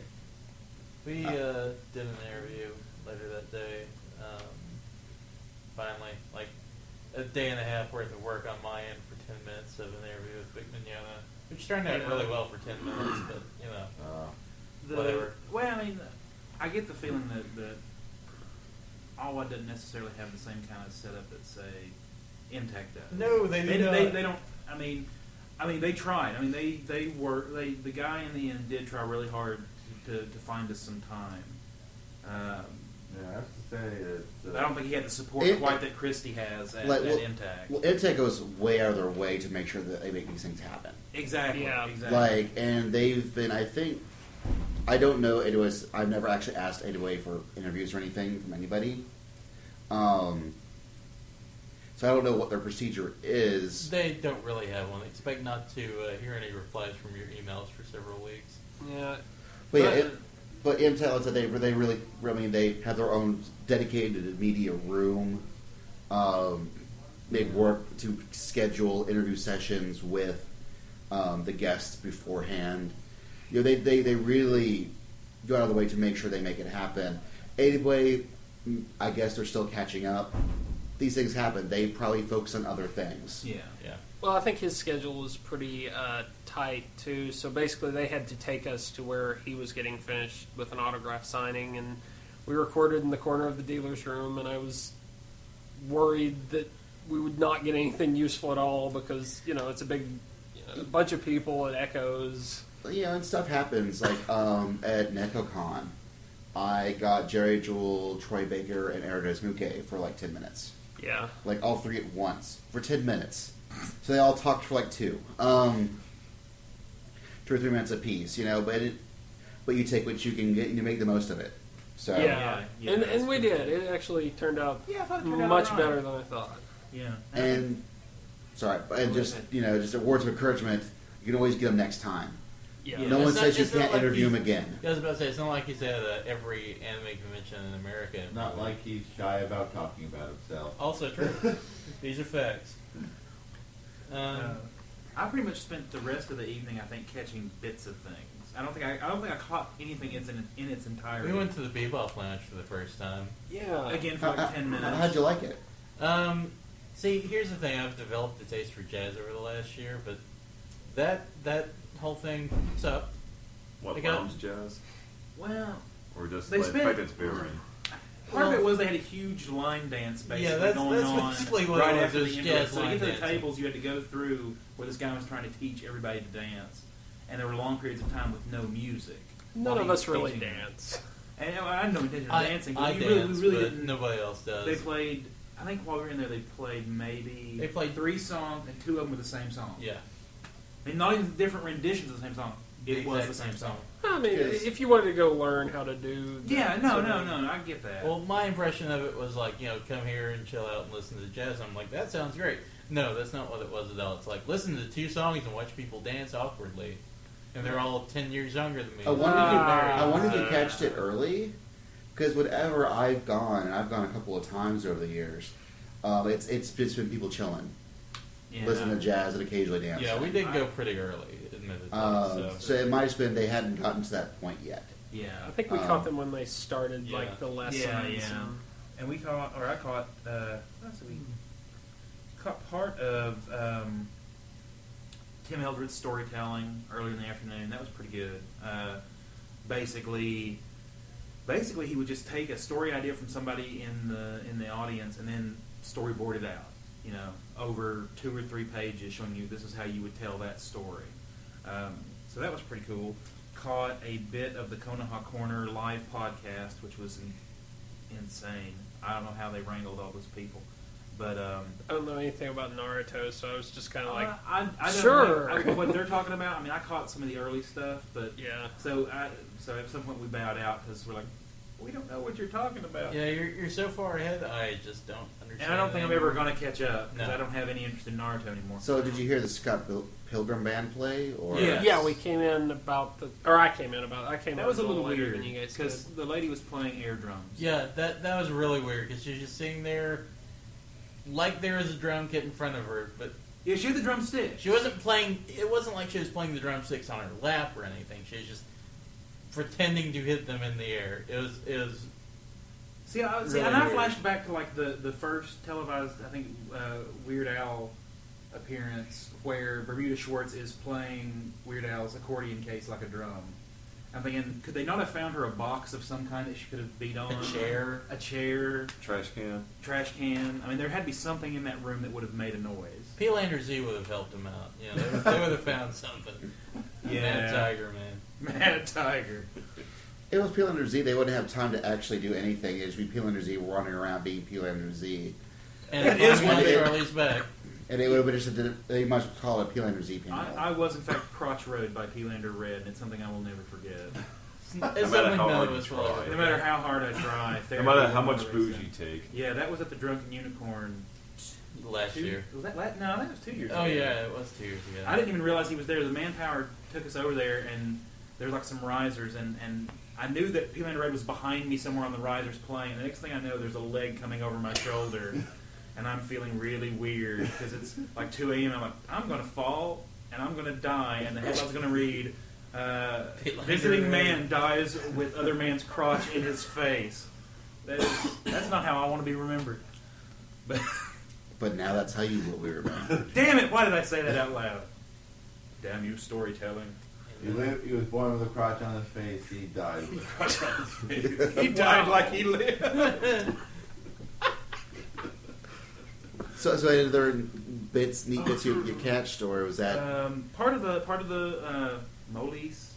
We did an interview later that day. Finally, like a day and a half worth of work on my end for 10 minutes of an interview with Vic Mignogna, which turned out really well for 10 minutes, but The- whatever. Well, I mean, I get the feeling that Alwa doesn't necessarily have the same kind of setup that, say, Intact does. No, they do not. They don't. I mean, they tried. I mean, the guy in the end did try really hard to find us some time. Yeah, I have to say I don't think he had the support quite that Christie has at Intact. Well, Intact goes way out of their way to make sure that they make these things happen. Exactly. Yeah. Exactly. And they've been, I think, I don't know, I've never actually asked 808 for interviews or anything from anybody. So I don't know what their procedure is. They don't really have one. Expect not to hear any replies from your emails for several weeks. Yeah. But Intel said they really, I mean, they have their own dedicated media room. They work to schedule interview sessions with the guests beforehand. You know, they really go out of the way to make sure they make it happen. Anyway, I guess they're still catching up. These things happen. They probably focus on other things. Yeah. Well, I think his schedule was pretty tight, too. So basically, they had to take us to where he was getting finished with an autograph signing, and we recorded in the corner of the dealer's room, and I was worried that we would not get anything useful at all because, you know, it's a big a bunch of people, it echoes. Yeah, and stuff happens. Like at NecoCon, I got Jerry Jewell, Troy Baker, and Erdos Muke for like 10 minutes. Yeah. Like all three at once for 10 minutes. So they all talked for like 2 or 3 minutes apiece, you know. But you take what you can get and you make the most of it. So Yeah. And we did. It actually turned out I thought it turned out much all right. better than I thought. Yeah. and just just words of encouragement. You can always get them next time. Yeah. No one It's not- says you it's not can't like interview he's- him again. I was about to say, it's not like he's at every anime convention in America. Not like he's shy about talking about himself. Also true. These are facts. I pretty much spent the rest of the evening, I think, catching bits of things. I don't think I caught anything in its entirety. We went to the Bebop Lounge for the first time. Yeah. again for like 10 minutes. How'd you like it? See, here's the thing. I've developed a taste for jazz over the last year, but that whole thing sucked. What, They got- lounge jazz? Well, Or just They like, spent- the fact that it's boring? part of it was they had a huge line dance basically Yeah, that's going on basically what right it was, after it was the jazz intro. So to line get to the dancing. tables, you had to go through where this guy was trying to teach everybody to dance, and there were long periods of time with no music. None while of he was us really teaching them. dance. And I had no intention of dancing, but I we dance, really but didn't. nobody else does. They played. I think while we were in there, they played maybe. They played 3 songs, and 2 of them were the same song. Yeah. And not even different renditions of the same song. It The was exact the same song. I mean, Yes. if you wanted to go learn how to do... Yeah, that no, sort of- I get that. Well, my impression of it was like, come here and chill out and listen to jazz. I'm like, that sounds great. No, that's not what it was at all. It's like, listen to 2 songs and watch people dance awkwardly. And they're all 10 years younger than me. I wonder if you Uh, catched it early, because whenever I've gone, and I've gone a couple of times over the years, it's just been people chilling, Yeah. listening to jazz and occasionally dancing. Yeah, we did go pretty early, admittedly. So it might have been they hadn't gotten to that point yet. Yeah. I think we caught them when they started, Yeah. like, the lessons. Yeah, yeah. and- And we caught, or I caught, we caught part of Tim Eldred's storytelling earlier in the afternoon. That was pretty good. Basically, he would just take a story idea from somebody in the audience and then storyboard it out. Over 2 or 3 pages, showing you this is how you would tell that story. So that was pretty cool. Caught a bit of the Konoha Corner live podcast, which was insane. I don't know how they wrangled all those people, but I don't know anything about Naruto, so I was just kind of like, I don't sure. know what they're talking about. I mean, I caught some of the early stuff, but yeah. so at some point we bowed out because we're like, we don't know what you're talking about. yeah, you're so far ahead, I just don't understand. And I don't think I'm it ever anymore. going to catch up because No. I don't have any interest in Naruto anymore. So did you hear the Scott Pilgrim band play? Or Yeah. Yeah, we came in I came in that was a little later weird than you guys because did. the lady was playing air drums. Yeah, that was really weird because she's just sitting there like there was a drum kit in front of her, but Yeah, she had the drumstick. she wasn't playing. It wasn't like she was playing the drumsticks on her lap or anything. She was just pretending to hit them in the air. It was. See, Really and I weird. flashed back to like the first televised, I think, Weird Al appearance where Bermuda Schwartz is playing Weird Al's accordion case like a drum, I'm thinking, could they not have found her a box of some kind that she could have beat on? A chair. Trash can. I mean, there had to be something in that room that would have made a noise. Peelander Z would have helped him out. You know, they would have found something. Yeah. Mad Tiger, man. Mad Tiger. It was Peelander Z. They wouldn't have time to actually do anything. It'd just be Peelander Z running around being Peelander Z. And It is when what it is. Charlie's back. And it would have been just they must call it Peelander Z panel. I was, in fact, crotch-rode by Peelander Red, and it's something I will never forget. It's No matter something how none hard of you us will try. ever No matter how hard I try. No matter how much booze you take. Yeah, that was at the Drunken Unicorn. Last year. Was that no, I think it was 2 years ago. Oh, yeah, it was 2 years ago. I didn't even realize he was there. The Manpower took us over there, and there was like some risers, and I knew that Peelander Red was behind me somewhere on the risers playing. And the next thing I know, there's a leg coming over my shoulder, and I'm feeling really weird because it's like 2 a.m. I'm like, I'm going to fall, and I'm going to die, and the headline's going to read, visiting man dies with other man's crotch in his face. That's not how I want to be remembered. But now that's how you will be remembered. Damn it, why did I say that out loud? Damn you, storytelling. He was born with a crotch on his face. He died with a crotch on his face. He died like he lived. So are there neat bits you catched, or was that Part of the Molis,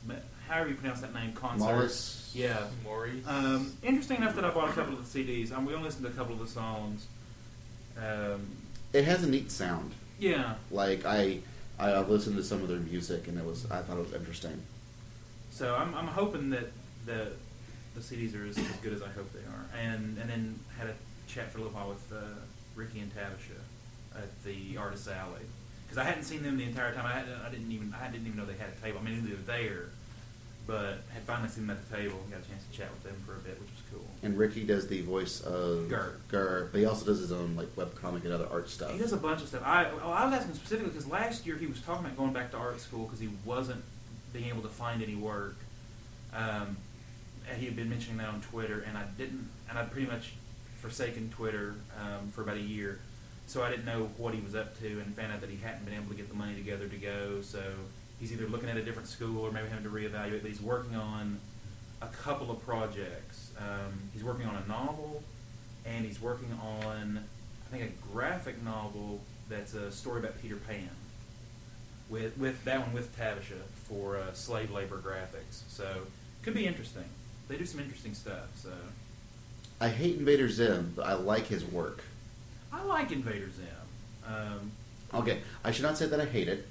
however you pronounce that name, concert. Mollis? Yeah. Maurice. Interesting enough that I bought a couple of the CDs. We only listened to a couple of the songs. It has a neat sound. Yeah. Like I listened to some of their music, and I thought it was interesting. So I'm hoping that the CDs are as good as I hope they are. And then had a chat for a little while with Ricky and Tavisha at the Artist Alley, because I hadn't seen them the entire time. I didn't even know they had a table. I mean, I knew they were there, but had finally seen them at the table and got a chance to chat with them for a bit, which was cool. And Ricky does the voice of Gert, but he also does his own like webcomic and other art stuff. He does a bunch of stuff. I was asking specifically because last year he was talking about going back to art school because he wasn't being able to find any work. He had been mentioning that on Twitter, and I'd pretty much forsaken Twitter for about a year, so I didn't know what he was up to, and found out that he hadn't been able to get the money together to go. So he's either looking at a different school or maybe having to reevaluate. But he's working on a couple of projects. He's working on a novel, and he's working on, I think, a graphic novel that's a story about Peter Pan. With that one with Tavisha for slave labor graphics. So could be interesting. They do some interesting stuff. So I hate Invader Zim, but I like his work. I like Invader Zim. Okay, I should not say that I hate it.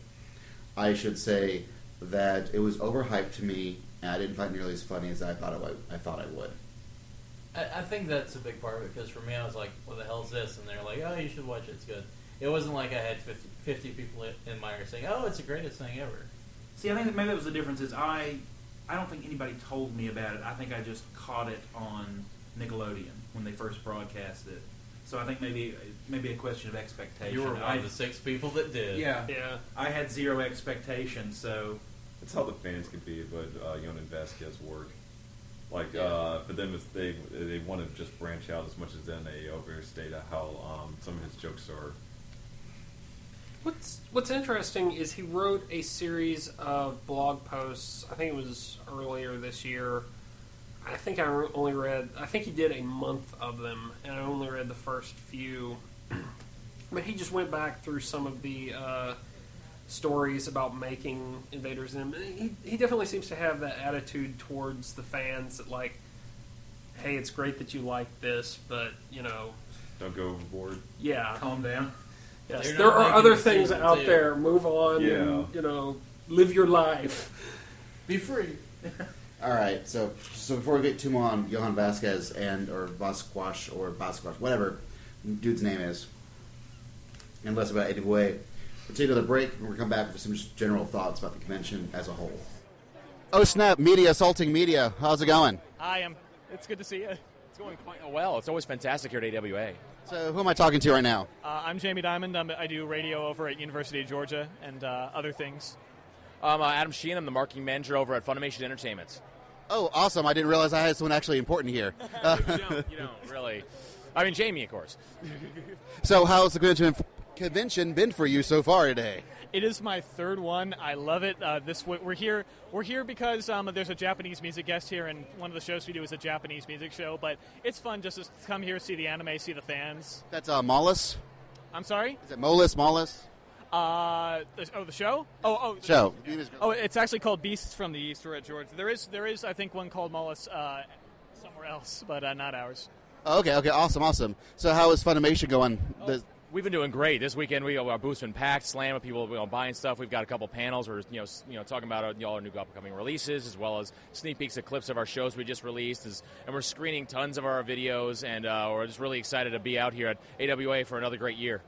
I should say that it was overhyped to me, and I didn't find it nearly as funny as I thought I would. I think that's a big part of it, because for me, I was like, what the hell is this? And they're like, oh, you should watch it, it's good. It wasn't like I had 50 people in my ear saying, oh, it's the greatest thing ever. See, I think that maybe that was the difference is I don't think anybody told me about it. I think I just caught it on Nickelodeon when they first broadcast it. So I think maybe a question of expectation. You were one of the 6 people that did. Yeah. Yeah. I had zero expectation, so That's how the fans could be with Yonan Vasquez's work. Like for them, if they want to just branch out as much as then they overstate how some of his jokes are. What's interesting is he wrote a series of blog posts. I think it was earlier this year. I think I think he did a month of them, and I only read the first few. But he just went back through some of the stories about making Invader Zim. He definitely seems to have that attitude towards the fans that, like, hey, it's great that you like this, but, you know... Don't go overboard. Yeah. calm down. Yes, They're there not are making other a things season out 2. there. Move on Yeah. and, you know, live your life. Be free. All right, so before we get too on Johan Vasquez or Vasquez, whatever dude's name is, and less about Eddie Boy, we'll take another break, and we're going to come back with some just general thoughts about the convention as a whole. Oh, snap, media, assaulting media. How's it going? Hi, it's good to see you. It's going quite well. It's always fantastic here at AWA. So who am I talking to right now? I'm Jamie Diamond. I do radio over at University of Georgia and other things. I'm Adam Sheen. I'm the marketing manager over at Funimation Entertainment. Oh, awesome. I didn't realize I had someone actually important here. You don't, really. I mean, Jamie, of course. So how's the convention convention been for you so far today? It is my third one. I love it. We're here. We're here because there's a Japanese music guest here, and one of the shows we do is a Japanese music show. But it's fun just to come here, see the anime, see the fans. That's Mollis? I'm sorry? Is it Mollis? The show? Show. Oh, it's actually called Beasts from the East. We're at Georgia. There is, I think, one called Mollis somewhere else, but not ours. Okay, awesome. So how is Funimation going? We've been doing great. This weekend, our booth's been packed, slammed with people buying stuff. We've got a couple panels. We're talking about all our new upcoming releases, as well as sneak peeks of clips of our shows we just released. And we're screening tons of our videos, and we're just really excited to be out here at AWA for another great year.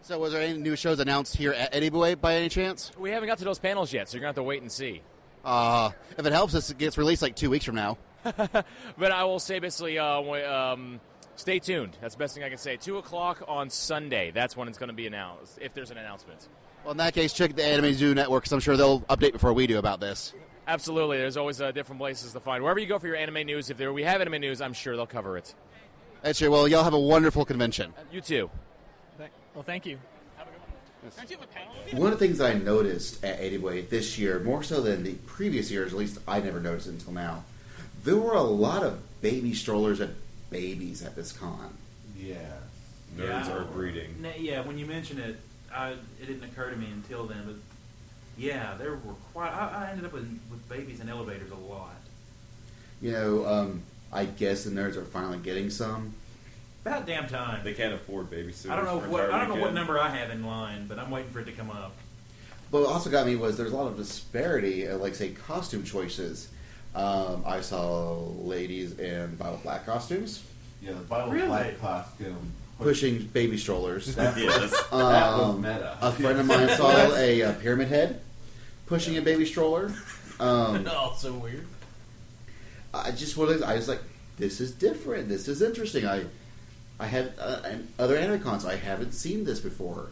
So was there any new shows announced here at AWA by any chance? We haven't got to those panels yet, so you're going to have to wait and see. If it helps us, it gets released like 2 weeks from now. But I will say basically, stay tuned. That's the best thing I can say. 2 o'clock on Sunday. That's when it's going to be announced, if there's an announcement. Well, in that case, check the Anime Zoo Network, because I'm sure they'll update before we do about this. Absolutely. There's always different places to find. Wherever you go for your anime news, if we have anime news, I'm sure they'll cover it. That's true. Well, y'all have a wonderful convention. You too. Well, thank you. Have a good one. Yes. Don't you have a panel? One of the things I noticed at AWA this year, more so than the previous years, at least I never noticed it until now, there were a lot of baby strollers and babies at this con. Yeah. Nerds are breeding. Yeah, when you mention it, it didn't occur to me until then, but yeah, there were quite... I ended up with babies in elevators a lot. I guess the nerds are finally getting some. About damn time. They can't afford babysitters. I don't know what number I have in line, but I'm waiting for it to come up. But what also got me was there's a lot of disparity, like say costume choices. I saw ladies in Bible Black costumes. Yeah, the Bible Black costume. Pushing baby strollers. That was meta. A friend of mine saw a Pyramid Head pushing a baby stroller. Also weird. I was like, this is different. This is interesting. I have other anime cons. I haven't seen this before.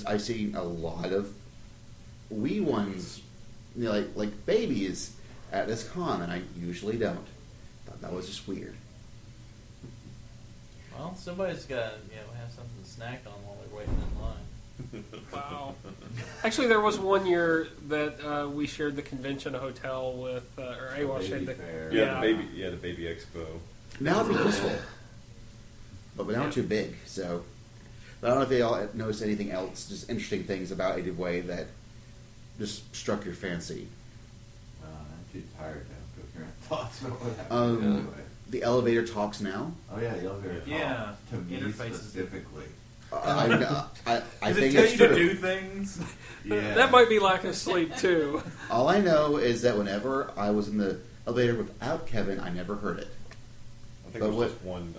I've seen a lot of wee ones, like babies at this con, and I usually don't. Thought that was just weird. Well, somebody's got to have something to snack on while they're waiting in line. Wow. Actually, there was one year that we shared the convention hotel with, or AWA shared the the baby expo. Now they're useful, but now they're too big. So, but I don't know if they all noticed anything else, just interesting things about AWA that just struck your fancy. I'm too tired to have coherent thoughts about what happened. Anyway. The elevator talks now. Oh yeah, the elevator talks. Yeah, to me interfaces. Specifically. I think it tell it's you true. to do things? Yeah. That might be lack of sleep too. All I know is that whenever I was in the elevator without Kevin, I never heard it. I think it was just one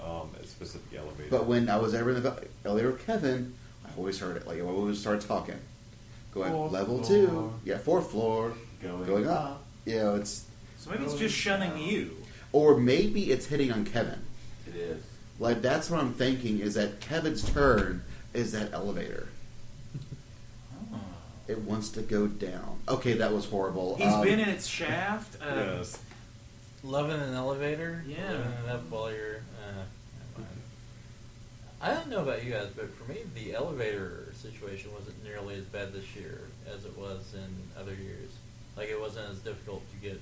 specific elevator. But when I was ever in the elevator with Kevin, I always heard it. Like, I always started talking. Going level 2. Yeah, 4th floor. Going up. It's... So maybe it's just shunning you. Or maybe it's hitting on Kevin. It is. Like, that's what I'm thinking, is that Kevin's turn is that elevator. It wants to go down. Okay, that was horrible. He's been in its shaft. Yes. Loving an elevator? Yeah. Living it up while you're... never mind. I don't know about you guys, but for me, the elevator situation wasn't nearly as bad this year as it was in other years. Like, it wasn't as difficult to get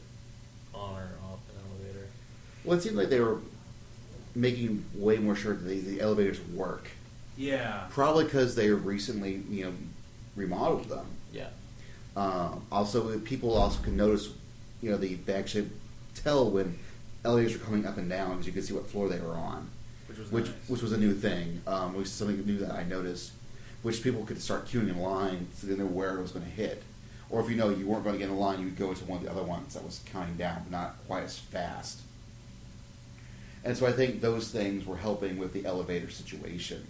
on or off an elevator. Well, it seemed like they were making way more sure that the elevators work. Yeah. Probably because they recently, remodeled them. Yeah. Also, people also can notice, they actually tell when elevators are coming up and down because you can see what floor they were on, which was a new thing. Which was something new that I noticed, which people could start queuing in line so they knew where it was going to hit. Or if you weren't going to get in line, you would go to one of the other ones that was counting down, but not quite as fast. And so I think those things were helping with the elevator situation.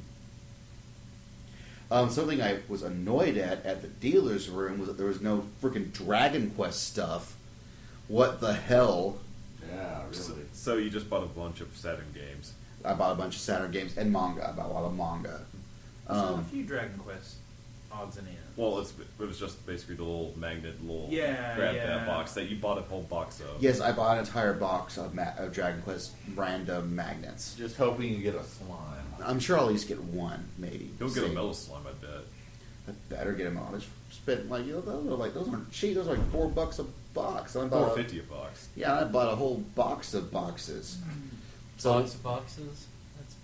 Something I was annoyed at the dealer's room was that there was no freaking Dragon Quest stuff. What the hell? Yeah, really. So you just bought a bunch of Saturn games. I bought a bunch of Saturn games and manga. I bought a lot of manga. A few Dragon Quest odds and ends. Well, it was just basically the little magnet, grab that box that you bought a whole box of. Yes, I bought an entire box of Dragon Quest random magnets. Just hoping you get a slime. I'm sure I'll at least get one, maybe. He'll get a Metal Slime, I bet. I better get him on. I just spent like those aren't cheap. Those are like $4 a box. I bought $4.50 a box. Yeah, I bought a whole box of boxes. So Box of boxes? That's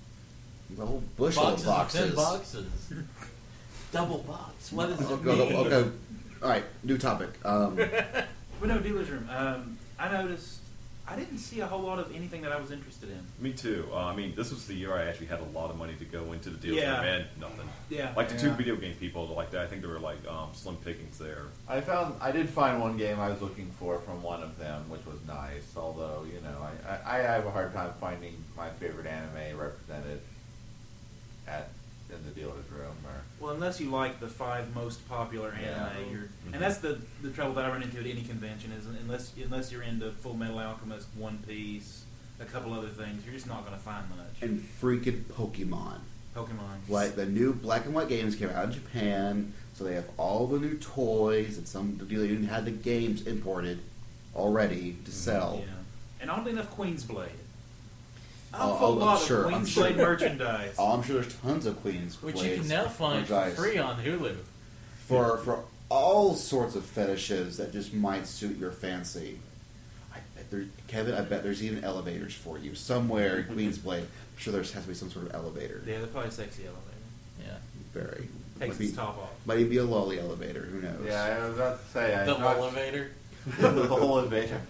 the whole bushel of boxes. 10 boxes. Double box. What does it Okay, mean? okay. All right, new topic. But no, Dealer's Room. I noticed I didn't see a whole lot of anything that I was interested in. Me too. I mean, this was the year I actually had a lot of money to go into the deals. Yeah. And nothing. Yeah. Like the two video game people, like that. I think there were like slim pickings there. I did find one game I was looking for from one of them, which was nice. Although, I have a hard time finding my favorite anime represented in the dealer's room. Well, unless you like the 5 most popular anime, Yeah. and that's the trouble that I run into at any convention is unless you're into Full Metal Alchemist, One Piece, a couple other things, you're just not going to find much. And freaking Pokemon. Pokemon. The new black and white games came out in Japan, so they have all the new toys, and some the dealer even had the games imported already to sell. Yeah. And oddly enough, Queensblade. I'm sure. Queensblade merchandise. Oh, I'm sure there's tons of Queens. Which you can now find for free on Hulu. For all sorts of fetishes that just might suit your fancy. Kevin, I bet there's even elevators for you somewhere in Queensblade. I'm sure there has to be some sort of elevator. Yeah, they're probably sexy elevator. Yeah. Very. Takes its top off. Might even be a lolly elevator. Who knows? Yeah, I was about to say. The elevator? The whole elevator.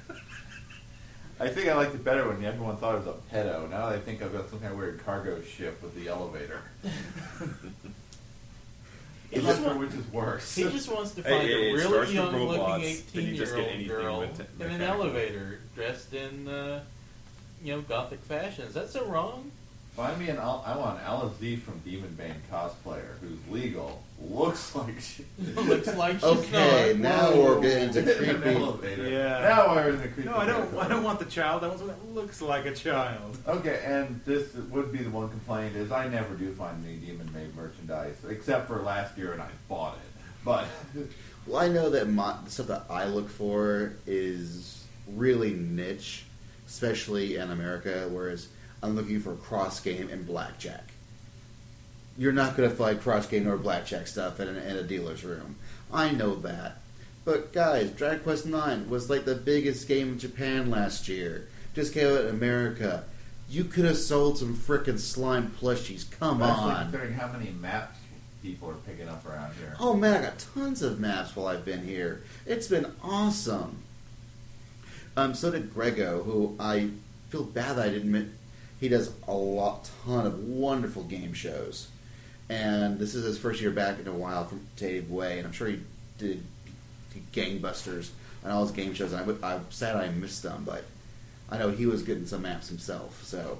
I think I liked it better when everyone thought it was a pedo. Now I think I've got some kind of weird cargo ship with the elevator. Which is worse. He just wants to find a really young-looking 18-year-old girl in an elevator dressed in, gothic fashion. Is that so wrong? Find me I want an Alice from Demon Bane cosplayer who's legal, looks like she... looks like she's okay, not. now we're getting into creepy. Yeah. Now we're in the creepy. No, I don't want the child. I want someone that looks like a child. Okay, and this would be the one complaint is I never do find any Demon Bane merchandise, except for last year and I bought it. But well, I know that the stuff that I look for is really niche, especially in America, whereas I'm looking for cross game and blackjack. You're not going to find cross game or blackjack stuff in a dealer's room. I know that. But guys, Dragon Quest IX was like the biggest game in Japan last year. Just came out in America. You could have sold some frickin' slime plushies. Come on. Considering how many maps people are picking up around here. Oh man, I got tons of maps while I've been here. It's been awesome. So did Grego, who I feel bad that I didn't admit. He does ton of wonderful game shows. And this is his first year back in a while from Dave Way, and I'm sure he did gangbusters on all his game shows. And I'm sad I missed them, but I know he was getting some maps himself. So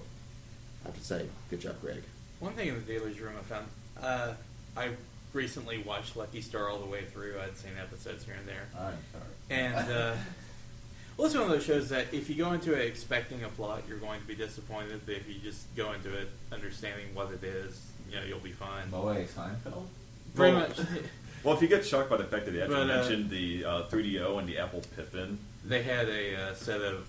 I have to say, good job, Greg. One thing in the dealer's room I found, I recently watched Lucky Star all the way through. I'd seen episodes here and there. I'm sorry. And well, it's one of those shows that if you go into it expecting a plot, you're going to be disappointed. But if you just go into it understanding what it is, you'll be fine. Moe Seinfeld? Pretty much. Well, if you get shocked by the fact that they actually mentioned the 3DO and the Apple Pippin. They had a set of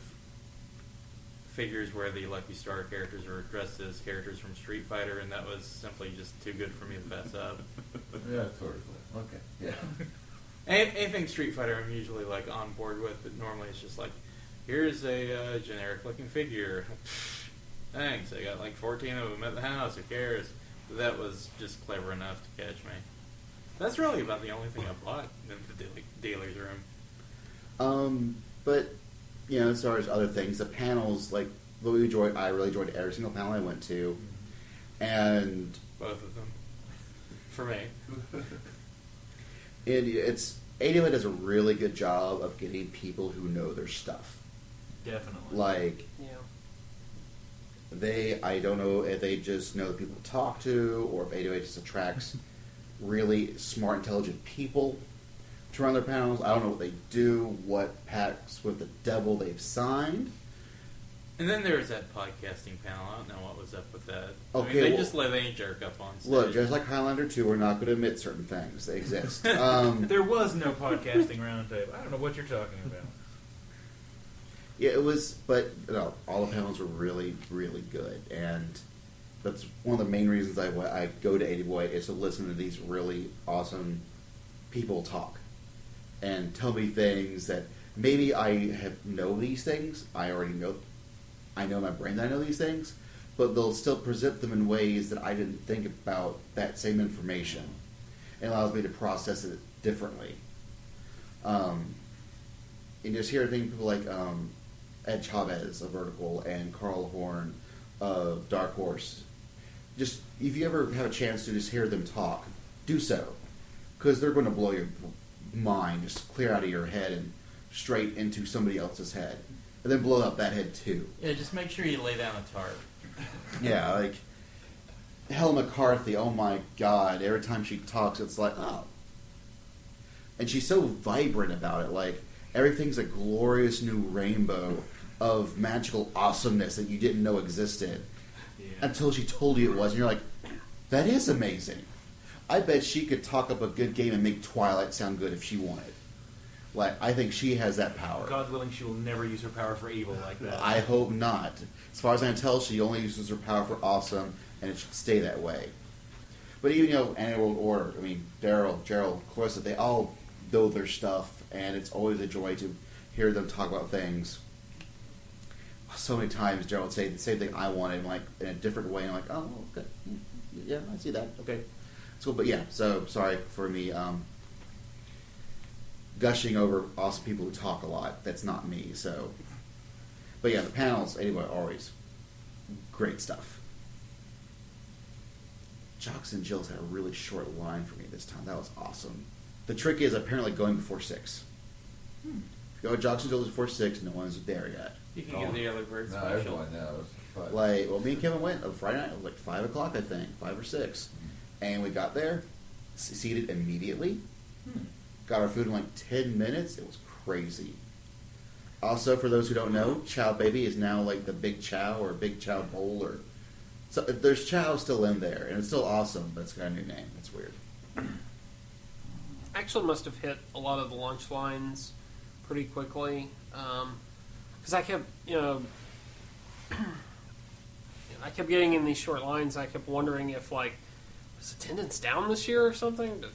figures where the Lucky Star characters were dressed as characters from Street Fighter, and that was simply just too good for me to pass up. Yeah, sort of. Okay. Yeah. Anything Street Fighter I'm usually on board with, but normally it's just here's a generic looking figure. Thanks, I got 14 of them at the house, who cares? But that was just clever enough to catch me. That's really about the only thing I bought in the dealer's room. But, as far as other things, the panels, I really enjoyed every single panel I went to. And both of them. For me. ADOA does a really good job of getting people who know their stuff. Definitely. I don't know if they just know the people to talk to, or if ADOA just attracts really smart, intelligent people to run their panels. I don't know what they do, what pacts with the devil they've signed. And then there's that podcasting panel. I don't know what was up with that. Okay, they just let any jerk up on stage. Look, just like Highlander 2, we're not going to admit certain things. They exist. There was no podcasting roundtable. I don't know what you're talking about. Yeah, it was, but no, all the panels were really, really good. And that's one of the main reasons I go to 80 Boy is to listen to these really awesome people talk and tell me things that maybe I know these things. I already know. I know in my brain that I know these things, but they'll still present them in ways that I didn't think about that same information. It allows me to process it differently. And just hearing people like Ed Chavez of Vertical and Carl Horn of Dark Horse. Just if you ever have a chance to just hear them talk, do so, because they're going to blow your mind, just clear out of your head and straight into somebody else's head, and then blow up that head too. Yeah, just make sure you lay down a tarp. Yeah, like Helen McCarthy. Oh my God! Every time she talks, it's like oh, and she's so vibrant about it. Like everything's a glorious new rainbow of magical awesomeness that you didn't know existed until she told you it was, and you're like, that is amazing. I bet she could talk up a good game and make Twilight sound good if she wanted. Like, I think she has that power. God willing, she will never use her power for evil like that. I hope not. As far as I can tell, she only uses her power for awesome, and it should stay that way. But even, Animal World Order, I mean, Daryl, Gerald, Clarissa, they all know their stuff, and it's always a joy to hear them talk about things. So many times Gerald would say the same thing I wanted, like in a different way. And I'm like, oh, okay, yeah, I see that. Okay, it's cool. But yeah, so sorry for me gushing over awesome people who talk a lot. That's not me. So, but yeah, the panels anyway, always great stuff. Jocks and Jills had a really short line for me this time. That was awesome. The trick is apparently going before 6. If you go with Jocks and Jills before 6, no one's there yet. You can get the early bird No, special. everyone knows. But Like, well, me and Kevin went on Friday night. It was like 5 o'clock, I think, 5 or 6, and we got there, seated immediately. Got our food in like 10 minutes. It was crazy. Also, for those who don't know, Chow Baby is now like the Big Chow or Big Chow Bowl, or so there's Chow still in there, and it's still awesome, but it's got a new name. It's weird. Actually must have hit a lot of the lunch lines pretty quickly. Because I kept, I kept getting in these short lines. I kept wondering if, like, was attendance down this year or something? But,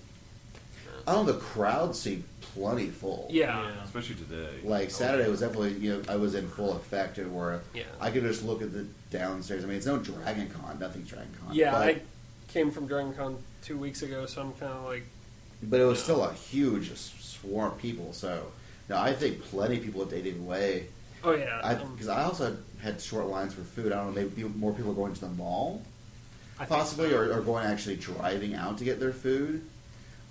I don't know, the crowd seemed plenty full. yeah. Especially today. Like Saturday was definitely, I was in full effect where Yeah. I could just look at the downstairs. I mean, it's no Dragon Con, nothing's Dragon Con. Yeah, but, I came from Dragon Con 2 weeks ago, so I'm kind of like... but it was still a huge swarm of people. So, no, I think plenty of people at Dating Away. Oh, yeah. Because I also had short lines for food. I don't know, maybe more people going to the mall, I think possibly, so. or going actually driving out to get their food.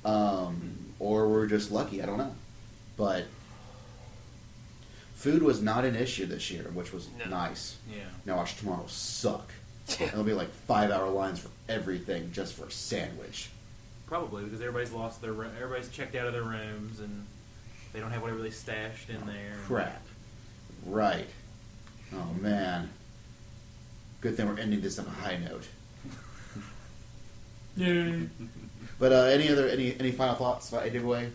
Or we're just lucky. I don't know. But food was not an issue this year, which was nice. Yeah. Now watch tomorrow suck. There'll be like 5-hour lines for everything just for a sandwich. Probably because everybody's checked out of their rooms and they don't have whatever they stashed in there. Crap. Right. Oh man. Good thing we're ending this on a high note. Yay. But any final thoughts about A Giveaway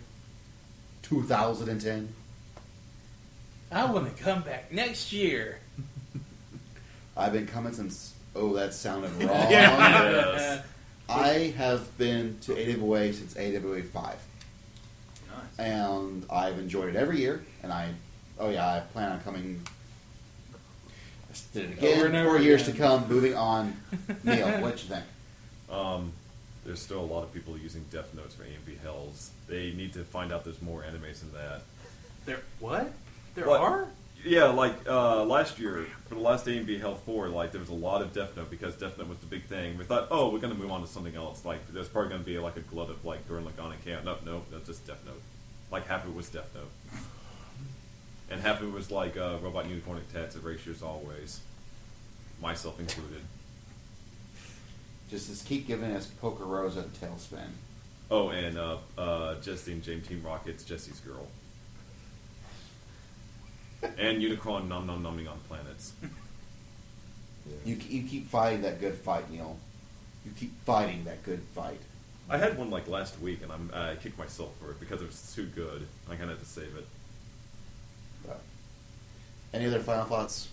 2010? I want to come back next year. I've been coming since. Oh, that sounded wrong. Yes. I have been to AWA since AWA 5. Nice. And I've enjoyed it every year. And I plan on coming. I just did it again Over and over for years again. to come. Moving on. Neil, what you think? There's still a lot of people using Death Notes for A&B Hells. They need to find out there's more animes than that. What? There What? are? Yeah, like last year, for the last A&B Hell 4, like there was a lot of Death Note because Death Note was the big thing. We thought, oh, we're going to move on to something else. Like there's probably going to be like a glut of like Gurren Lagann and Camp. No, that's just Death Note. Like half of it was Death Note. And half of it was like Robot Unicorn Attacks, Erasure as always. Myself included. Just keep giving us Poker Rosa and Tailspin. Oh, and Jesse and James Team Rocket's Jesse's Girl. And Unicron Nom Nom Numbing on Planets. You keep fighting that good fight, Neil. You keep fighting that good fight. I had one like last week, and I kicked myself for it because it was too good. I kind of had to save it. Any other final thoughts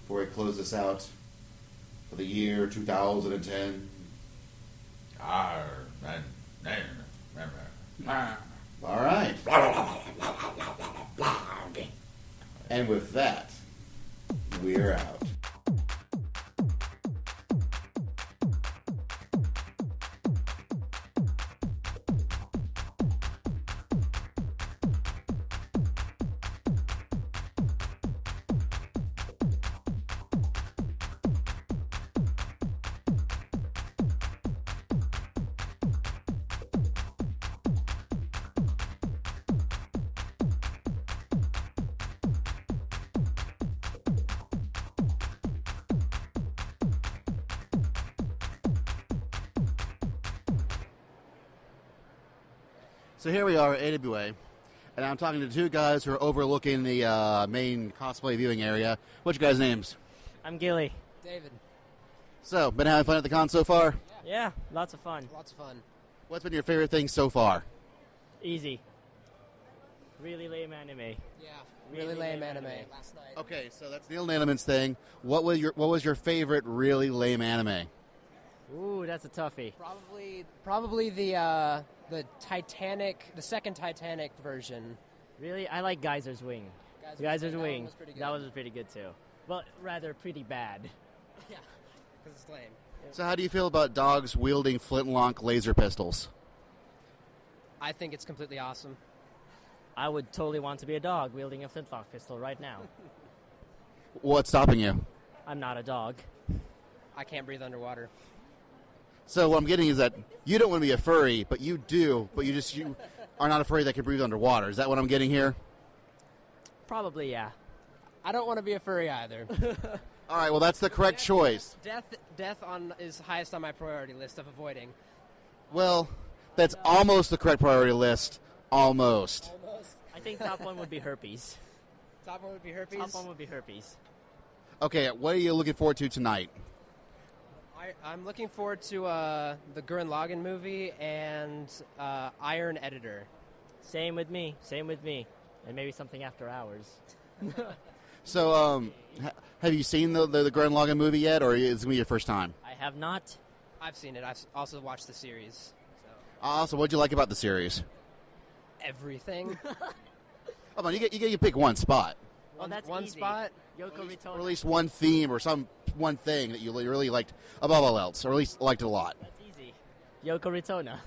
before we close this out? for the year 2010. All right. And with that, we're out. So here we are at AWA, and I'm talking to two guys who are overlooking the main cosplay viewing area. What's your guys' names? I'm Gilly. David. So, been having fun at the con so far? Yeah, lots of fun. Lots of fun. What's been your favorite thing so far? Easy. Really lame anime. Yeah, really lame anime. Last night. Okay, so that's Neil Naniman's thing. What was your favorite really lame anime? Ooh, that's a toughie. Probably the Titanic, the second Titanic version. Really? I like Geyser's Wing. Geyser's Wing. Was pretty good. That was pretty good too. Well, rather pretty bad. Yeah, because it's lame. So how do you feel about dogs wielding flintlock laser pistols? I think it's completely awesome. I would totally want to be a dog wielding a flintlock pistol right now. What's stopping you? I'm not a dog. I can't breathe underwater. So what I'm getting is that you don't want to be a furry, but you do, but you are not a furry that can breathe underwater. Is that what I'm getting here? Probably, yeah. I don't want to be a furry either. All right, well, that's the correct choice. Death is highest on my priority list of avoiding. Well, that's almost the correct priority list. Almost. I think top one would be herpes. Top one would be herpes? Top one would be herpes. Okay, what are you looking forward to tonight? I'm looking forward to the Gurren Lagann movie and Iron Editor. Same with me. And maybe something after hours. So, have you seen the Gurren Lagann movie yet, or is it going to be your first time? I have not. I've seen it. I've also watched the series. So, what'd you like about the series? Everything. Come on, you get to pick one spot. Well, that's one easy. spot. Yoko Ritona. Or at least one theme or one thing that you really liked above all else, or at least liked it a lot. That's easy. Yoko Ritona.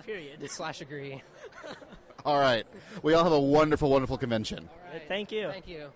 Period. / agree. All right. We all have a wonderful, wonderful convention. All right. Thank you. Thank you.